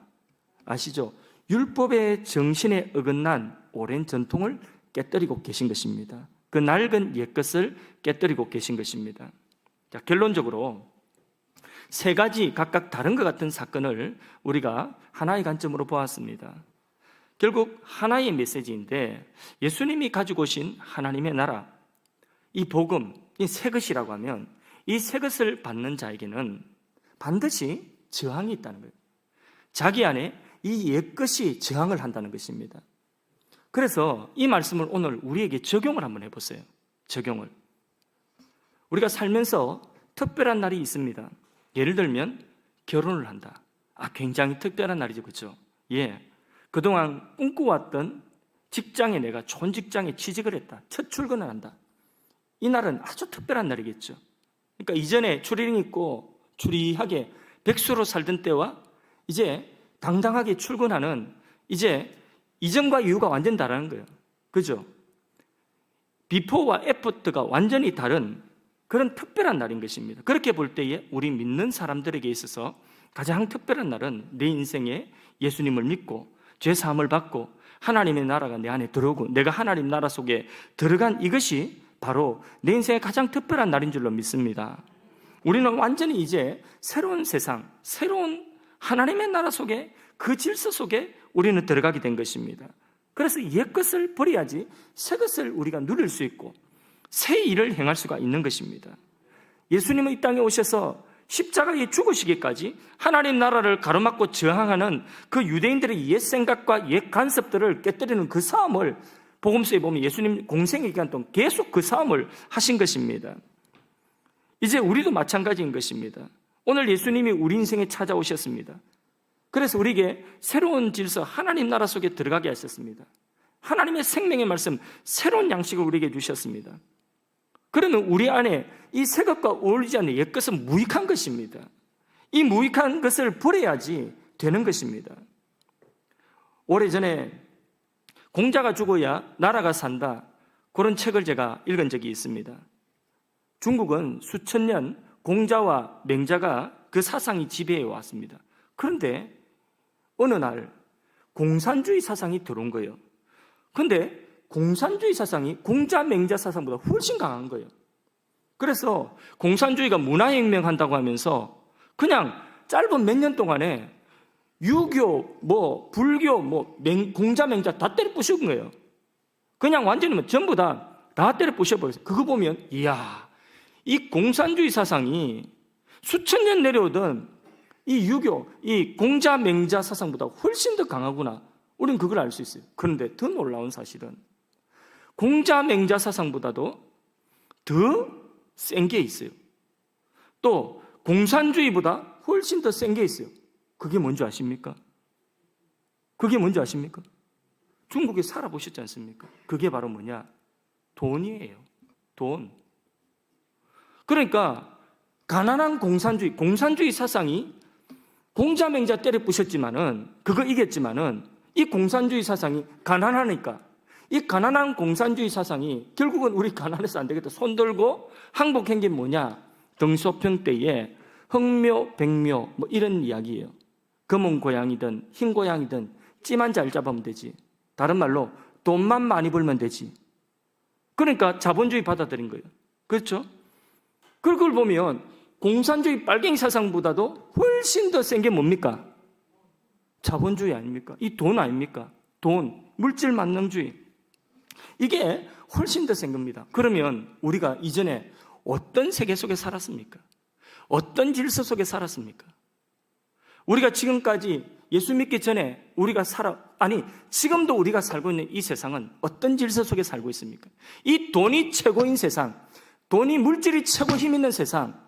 아시죠? 율법의 정신에 어긋난 오랜 전통을 깨뜨리고 계신 것입니다. 그 낡은 옛것을 깨뜨리고 계신 것입니다. 자, 결론적으로 세 가지 각각 다른 것 같은 사건을 우리가 하나의 관점으로 보았습니다. 결국 하나의 메시지인데 예수님이 가지고 오신 하나님의 나라, 이 복음, 이 새 것이라고 하면 이 새 것을 받는 자에게는 반드시 저항이 있다는 거예요. 자기 안에 이 옛것이 저항을 한다는 것입니다. 그래서 이 말씀을 오늘 우리에게 적용을 한번 해보세요. 적용을. 우리가 살면서 특별한 날이 있습니다. 예를 들면 결혼을 한다. 굉장히 특별한 날이죠. 그렇죠? 예. 그동안 꿈꿔왔던 직장에 내가 좋은 직장에 취직을 했다. 첫 출근을 한다. 이 날은 아주 특별한 날이겠죠. 그러니까 이전에 추리닝 입고 추리하게 백수로 살던 때와 이제 당당하게 출근하는 이제 이전과 이후가 완전 다르는 거예요. 그죠? 비포와 애프터가 완전히 다른 그런 특별한 날인 것입니다. 그렇게 볼 때에 우리 믿는 사람들에게 있어서 가장 특별한 날은 내 인생에 예수님을 믿고 죄 사함을 받고 하나님의 나라가 내 안에 들어오고 내가 하나님 나라 속에 들어간 이것이 바로 내 인생의 가장 특별한 날인 줄로 믿습니다. 우리는 완전히 이제 새로운 세상, 새로운 하나님의 나라 속에 그 질서 속에 우리는 들어가게 된 것입니다. 그래서 옛것을 버려야지 새 것을 우리가 누릴 수 있고 새 일을 행할 수가 있는 것입니다. 예수님은 이 땅에 오셔서 십자가에 죽으시기까지 하나님 나라를 가로막고 저항하는 그 유대인들의 옛 생각과 옛 간섭들을 깨뜨리는 그 싸움을 복음서에 보면 예수님 공생의 기간 동안 계속 그 싸움을 하신 것입니다. 이제 우리도 마찬가지인 것입니다. 오늘 예수님이 우리 인생에 찾아오셨습니다. 그래서 우리에게 새로운 질서, 하나님 나라 속에 들어가게 하셨습니다. 하나님의 생명의 말씀, 새로운 양식을 우리에게 주셨습니다. 그러면 우리 안에 이 새 것과 어울리지 않는 옛 것은 무익한 것입니다. 이 무익한 것을 버려야지 되는 것입니다. 오래전에 공자가 죽어야 나라가 산다, 그런 책을 제가 읽은 적이 있습니다. 중국은 수천 년 공자와 맹자가 그 사상이 지배해 왔습니다. 그런데 어느 날 공산주의 사상이 들어온 거예요. 그런데 공산주의 사상이 공자, 맹자 사상보다 훨씬 강한 거예요. 그래서 공산주의가 문화혁명한다고 하면서 그냥 짧은 몇 년 동안에 유교, 불교, 공자, 맹자 다 때려 부수는 거예요. 그냥 완전히 전부 다 때려 부셔버렸어요. 그거 보면 이야, 이 공산주의 사상이 수천 년 내려오던 이 유교, 이 공자, 맹자 사상보다 훨씬 더 강하구나. 우리는 그걸 알 수 있어요. 그런데 더 놀라운 사실은 공자, 맹자 사상보다도 더 센 게 있어요. 또 공산주의보다 훨씬 더 센 게 있어요. 그게 뭔지 아십니까? 그게 뭔지 아십니까? 중국에 살아보셨지 않습니까? 그게 바로 뭐냐? 돈이에요. 돈. 그러니까 가난한 공산주의 사상이 공자, 맹자 때려 부셨지만은, 그거 이겼지만은, 이 공산주의 사상이 가난하니까, 이 가난한 공산주의 사상이 결국은 우리 가난해서 안 되겠다. 손들고 항복한 게 뭐냐? 등소평 때에 흑묘, 백묘, 이런 이야기예요. 검은 고양이든 흰 고양이든 찌만 잘 잡으면 되지. 다른 말로 돈만 많이 벌면 되지. 그러니까 자본주의 받아들인 거예요. 그렇죠? 그걸 보면 공산주의 빨갱이 사상보다도 훨씬 더 센 게 뭡니까? 자본주의 아닙니까? 이 돈 아닙니까? 돈, 물질 만능주의. 이게 훨씬 더 센 겁니다. 그러면 우리가 이전에 어떤 세계 속에 살았습니까? 어떤 질서 속에 살았습니까? 우리가 지금까지 예수 믿기 전에 지금도 우리가 살고 있는 이 세상은 어떤 질서 속에 살고 있습니까? 이 돈이 최고인 세상, 돈이 물질이 최고 힘 있는 세상,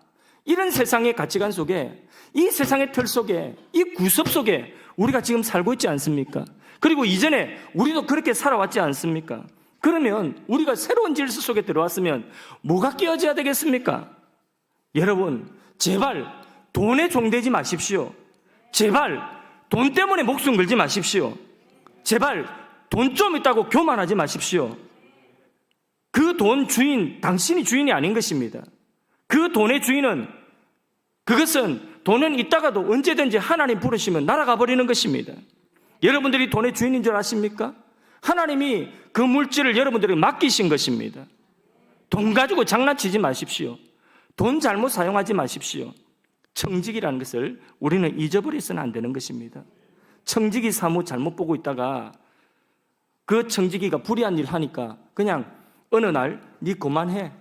이런 세상의 가치관 속에, 이 세상의 틀 속에, 이 구섭 속에 우리가 지금 살고 있지 않습니까? 그리고 이전에 우리도 그렇게 살아왔지 않습니까? 그러면 우리가 새로운 질서 속에 들어왔으면 뭐가 깨어져야 되겠습니까? 여러분, 제발 돈에 종되지 마십시오. 제발 돈 때문에 목숨 걸지 마십시오. 제발 돈 좀 있다고 교만하지 마십시오. 그 돈 주인, 당신이 주인이 아닌 것입니다. 그 돈의 주인은, 그것은 돈은 있다가도 언제든지 하나님 부르시면 날아가 버리는 것입니다. 여러분들이 돈의 주인인 줄 아십니까? 하나님이 그 물질을 여러분들에게 맡기신 것입니다. 돈 가지고 장난치지 마십시오. 돈 잘못 사용하지 마십시오. 청지기라는 것을 우리는 잊어버려서는 안 되는 것입니다. 청지기 사무 잘못 보고 있다가 그 청지기가 불의한 일을 하니까 그냥 어느 날 네 그만해,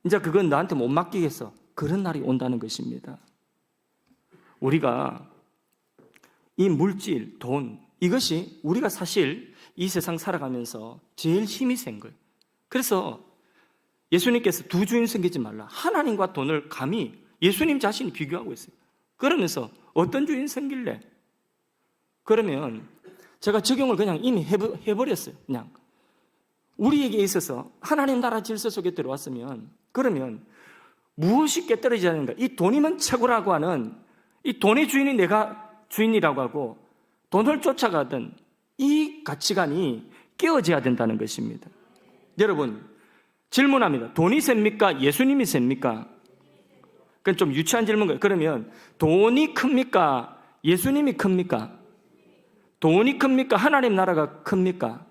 이제 그건 나한테 못 맡기겠어, 그런 날이 온다는 것입니다. 우리가 이 물질, 돈, 이것이 우리가 사실 이 세상 살아가면서 제일 힘이 센 거예요. 그래서 예수님께서 두 주인 섬기지 말라, 하나님과 돈을 감히 예수님 자신이 비교하고 있어요. 그러면서 어떤 주인 섬길래? 그러면 제가 적용을 그냥 이미 해버렸어요. 그냥 우리에게 있어서 하나님 나라 질서 속에 들어왔으면, 그러면 무엇이 깨떨어져야 하는가? 이 돈이면 최고라고 하는, 이 돈의 주인이 내가 주인이라고 하고 돈을 쫓아가던 이 가치관이 깨어져야 된다는 것입니다. 여러분, 질문합니다. 돈이 셉니까? 예수님이 셉니까? 그건 좀 유치한 질문이에요. 그러면 돈이 큽니까? 예수님이 큽니까? 돈이 큽니까? 하나님 나라가 큽니까?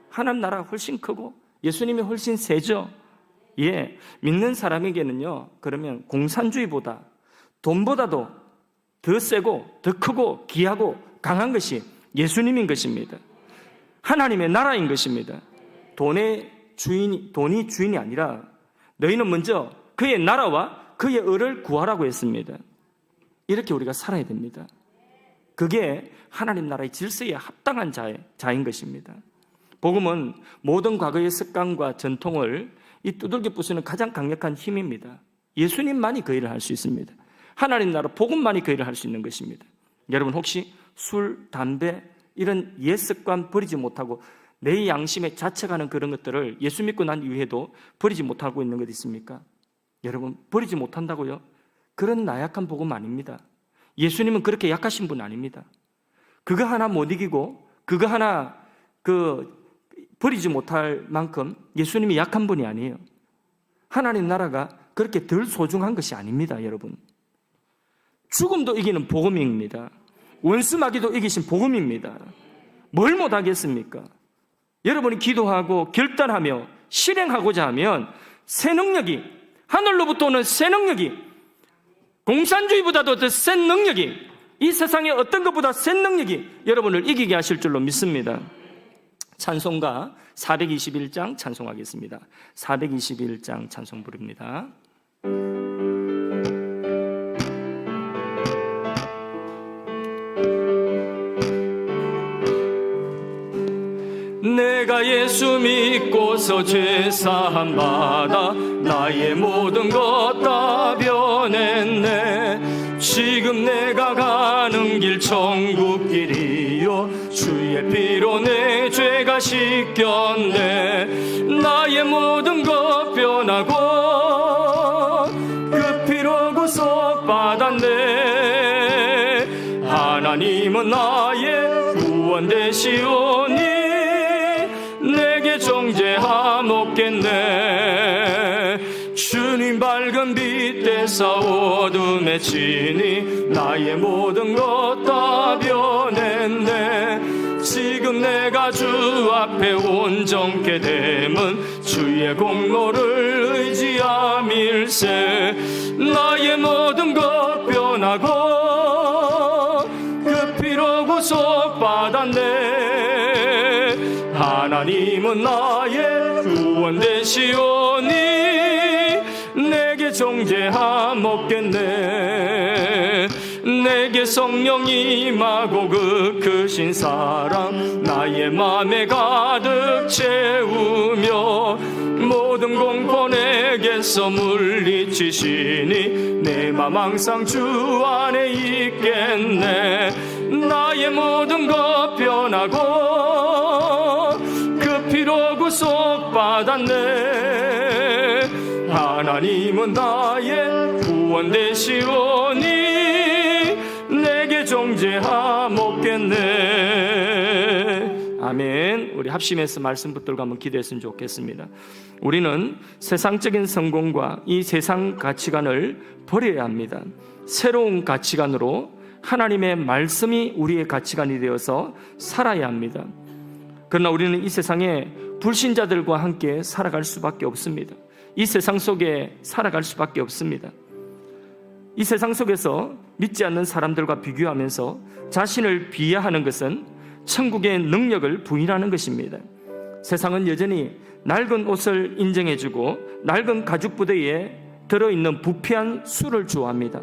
하나님 나라가 훨씬 크고 예수님이 훨씬 세죠. 예, 믿는 사람에게는요, 그러면 공산주의보다 돈보다도 더 세고 더 크고 귀하고 강한 것이 예수님인 것입니다. 하나님의 나라인 것입니다. 돈이 주인이 아니라 너희는 먼저 그의 나라와 그의 의를 구하라고 했습니다. 이렇게 우리가 살아야 됩니다. 그게 하나님 나라의 질서에 합당한 자인 것입니다. 복음은 모든 과거의 습관과 전통을 이 두들겨 부수는 가장 강력한 힘입니다. 예수님만이 그 일을 할 수 있습니다. 하나님 나라 복음만이 그 일을 할 수 있는 것입니다. 여러분, 혹시 술, 담배 이런 옛 습관 버리지 못하고 내 양심에 자책하는 그런 것들을 예수 믿고 난 이후에도 버리지 못하고 있는 것 있습니까? 여러분, 버리지 못한다고요? 그런 나약한 복음 아닙니다. 예수님은 그렇게 약하신 분 아닙니다. 그거 하나 못 이기고 그거 하나 버리지 못할 만큼 예수님이 약한 분이 아니에요. 하나님 나라가 그렇게 덜 소중한 것이 아닙니다, 여러분. 죽음도 이기는 복음입니다. 원수마귀도 이기신 복음입니다. 뭘 못하겠습니까? 여러분이 기도하고 결단하며 실행하고자 하면 새 능력이, 하늘로부터 오는 새 능력이, 공산주의보다도 더 센 능력이, 이 세상의 어떤 것보다 센 능력이 여러분을 이기게 하실 줄로 믿습니다. 찬송가 421장 찬송하겠습니다. 421장 찬송 부릅니다. 내가 예수 믿고서 죄사함 받아 나의 모든 것 다 변했네. 지금 내가 가는 길 천국 길이요, 주의 피로 내 죄가 씻겼네. 나의 모든 것 변하고 그 피로 구속받았네. 하나님은 나의 구원 되시오니 내게 정죄함 없겠네. 주님 밝은 빛 대사 어둠에 치니 나의 모든 것 다 변했네. 지금 내가 주 앞에 온전케 됨은 주의 공로를 의지함일세. 나의 모든 것 변하고 그 피로 구속받았네. 하나님은 나의 구원 되시오니 내게 정죄함 없겠네. 내게 성령이 임하고 그 크신 사랑 나의 맘에 가득 채우며 모든 공포 내게서 물리치시니 내 맘 항상 주 안에 있겠네. 나의 모든 것 변하고 그 피로 구속받았네. 하나님은 나의 구원 되시오니 내게 정죄함 없겠네. 아멘. 우리 합심해서 말씀 붙들고 한번 기도했으면 좋겠습니다. 우리는 세상적인 성공과 이 세상 가치관을 버려야 합니다. 새로운 가치관으로 하나님의 말씀이 우리의 가치관이 되어서 살아야 합니다. 그러나 우리는 이 세상에 불신자들과 함께 살아갈 수밖에 없습니다. 이 세상 속에 살아갈 수밖에 없습니다. 이 세상 속에서 믿지 않는 사람들과 비교하면서 자신을 비하하는 것은 천국의 능력을 부인하는 것입니다. 세상은 여전히 낡은 옷을 인정해주고 낡은 가죽 부대에 들어있는 부패한 술을 좋아합니다.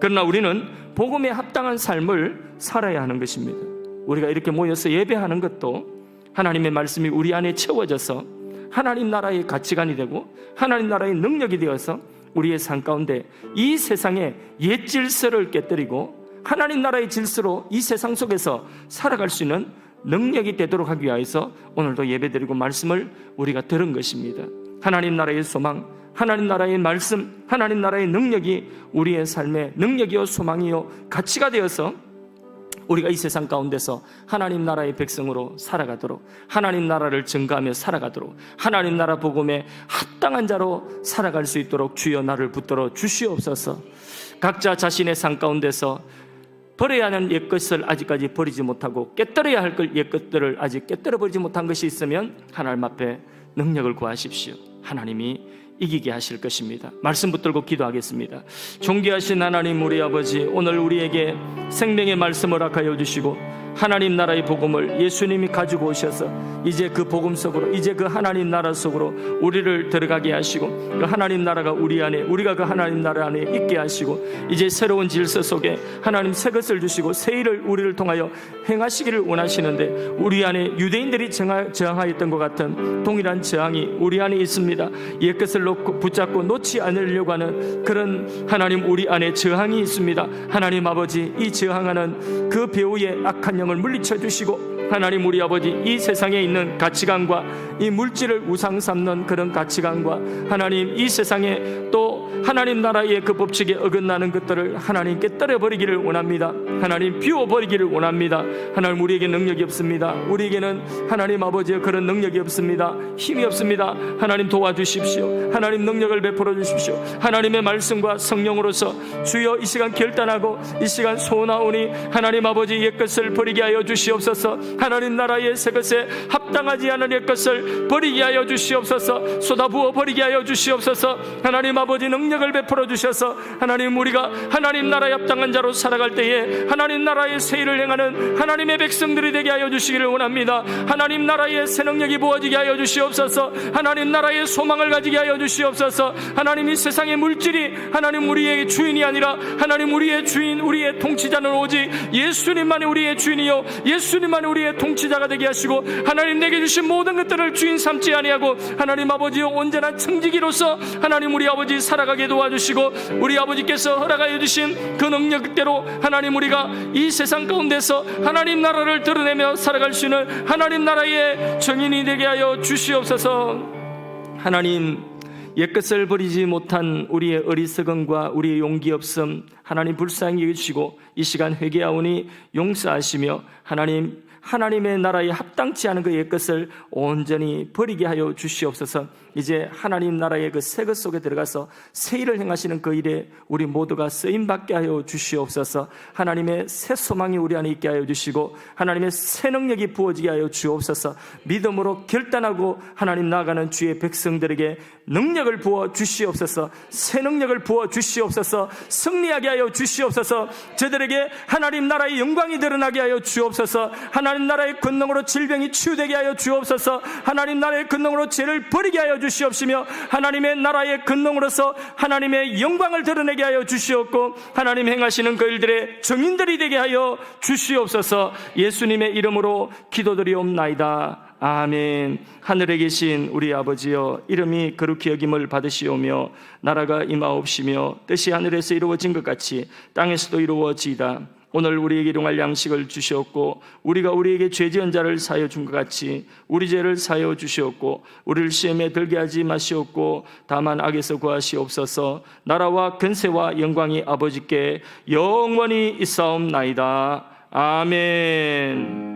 그러나 우리는 복음에 합당한 삶을 살아야 하는 것입니다. 우리가 이렇게 모여서 예배하는 것도 하나님의 말씀이 우리 안에 채워져서 하나님 나라의 가치관이 되고 하나님 나라의 능력이 되어서 우리의 삶 가운데 이 세상의 옛 질서를 깨뜨리고 하나님 나라의 질서로 이 세상 속에서 살아갈 수 있는 능력이 되도록 하기 위해서 오늘도 예배드리고 말씀을 우리가 들은 것입니다. 하나님 나라의 소망, 하나님 나라의 말씀, 하나님 나라의 능력이 우리의 삶의 능력이요 소망이요 가치가 되어서 우리가 이 세상 가운데서 하나님 나라의 백성으로 살아가도록, 하나님 나라를 증거하며 살아가도록, 하나님 나라 복음에 합당한 자로 살아갈 수 있도록 주여 나를 붙들어 주시옵소서. 각자 자신의 삶 가운데서 버려야 하는 옛것을 아직까지 버리지 못하고 깨뜨려야 할 옛것들을 아직 깨뜨려버리지 못한 것이 있으면 하나님 앞에 능력을 구하십시오. 하나님이 이기게 하실 것입니다. 말씀 붙들고 기도하겠습니다. 존귀하신 하나님 우리 아버지, 오늘 우리에게 생명의 말씀을 허락하여 주시고 하나님 나라의 복음을 예수님이 가지고 오셔서 이제 그 복음 속으로, 이제 그 하나님 나라 속으로 우리를 들어가게 하시고 그 하나님 나라가 우리 안에, 우리가 그 하나님 나라 안에 있게 하시고 이제 새로운 질서 속에 하나님 새 것을 주시고 새 일을 우리를 통하여 행하시기를 원하시는데 우리 안에 유대인들이 저항하였던 것 같은 동일한 저항이 우리 안에 있습니다. 옛것을 놓고 붙잡고 놓지 않으려고 하는 그런 하나님 우리 안에 저항이 있습니다. 하나님 아버지, 이 저항하는 그 배후의 악한 영을 물리쳐 주시고 하나님 우리 아버지, 이 세상에 있는 가치관과 이 물질을 우상 삼는 그런 가치관과 하나님 이 세상에 또 하나님 나라의 그 법칙에 어긋나는 것들을 하나님 깨뜨려버리기를 원합니다. 하나님 비워버리기를 원합니다. 하나님 우리에게 능력이 없습니다. 우리에게는 하나님 아버지의 그런 능력이 없습니다. 힘이 없습니다. 하나님 도와주십시오. 하나님 능력을 베풀어 주십시오. 하나님의 말씀과 성령으로서 주여 이 시간 결단하고 이 시간 소원하오니 하나님 아버지 옛것을 버리게 하여 주시옵소서. 하나님 나라의 새 것에 합당하지 않은 옛것을 버리게 하여 주시옵소서. 쏟아부어 버리게 하여 주시옵소서. 하나님 아버지 능력을 베풀어 주셔서 하나님 우리가 하나님 나라에 합당한 자로 살아갈 때에 하나님 나라의 새 일을 행하는 하나님의 백성들이 되게 하여 주시기를 원합니다. 하나님 나라의 새 능력이 부어지게 하여 주시옵소서. 하나님 나라의 소망을 가지게 하여 주시옵소서. 하나님 이 세상의 물질이 하나님 우리의 주인이 아니라 하나님 우리의 주인, 우리의 통치자는 오직 예수님만이 우리의 주인이요 예수님만이 우리의 통치자가 되게 하시고 하나님 내게 주신 모든 것들을 주인 삼지 아니하고 하나님 아버지요 온전한 청지기로서 하나님 우리 아버지 살아가게 도와주시고 우리 아버지께서 허락하여 주신 그 능력대로 하나님 우리가 이 세상 가운데서 하나님 나라를 드러내며 살아갈 수 있는 하나님 나라의 정인이 되게 하여 주시옵소서. 하나님 옛것을 버리지 못한 우리의 어리석음과 우리의 용기 없음 하나님 불쌍히 여기시고 이 시간 회개하오니 용서하시며 하나님의 나라에 합당치 않은 그 옛것을 온전히 버리게 하여 주시옵소서. 이제 하나님 나라의 그 새 것 속에 들어가서 새 일을 행하시는 그 일에 우리 모두가 쓰임받게 하여 주시옵소서. 하나님의 새 소망이 우리 안에 있게 하여 주시고 하나님의 새 능력이 부어지게 하여 주옵소서. 믿음으로 결단하고 하나님 나아가는 주의 백성들에게 능력을 부어 주시옵소서. 새 능력을 부어 주시옵소서. 승리하게 하여 주시옵소서. 저들에게 하나님 나라의 영광이 드러나게 하여 주옵소서. 하나님 나라의 권능으로 질병이 치유되게 하여 주옵소서. 하나님 나라의 권능으로 죄를 버리게 하여 주시옵시며 하나님의 나라의 권능으로서 하나님의 영광을 드러내게 하여 주시옵고 하나님 행하시는 그 일들의 정인들이 되게 하여 주시옵소서. 예수님의 이름으로 기도드리옵나이다. 아멘. 하늘에 계신 우리 아버지여, 이름이 거룩히 여김을 받으시오며 나라가 임하옵시며 뜻이 하늘에서 이루어진 것 같이 땅에서도 이루어지이다. 오늘 우리에게 일용할 양식을 주시옵고 우리가 우리에게 죄 지은 자를 사하여 준 것 같이 우리 죄를 사하여 주시옵고 우리를 시험에 들게 하지 마시옵고 다만 악에서 구하시옵소서. 나라와 권세와 영광이 아버지께 영원히 있사옵나이다. 아멘.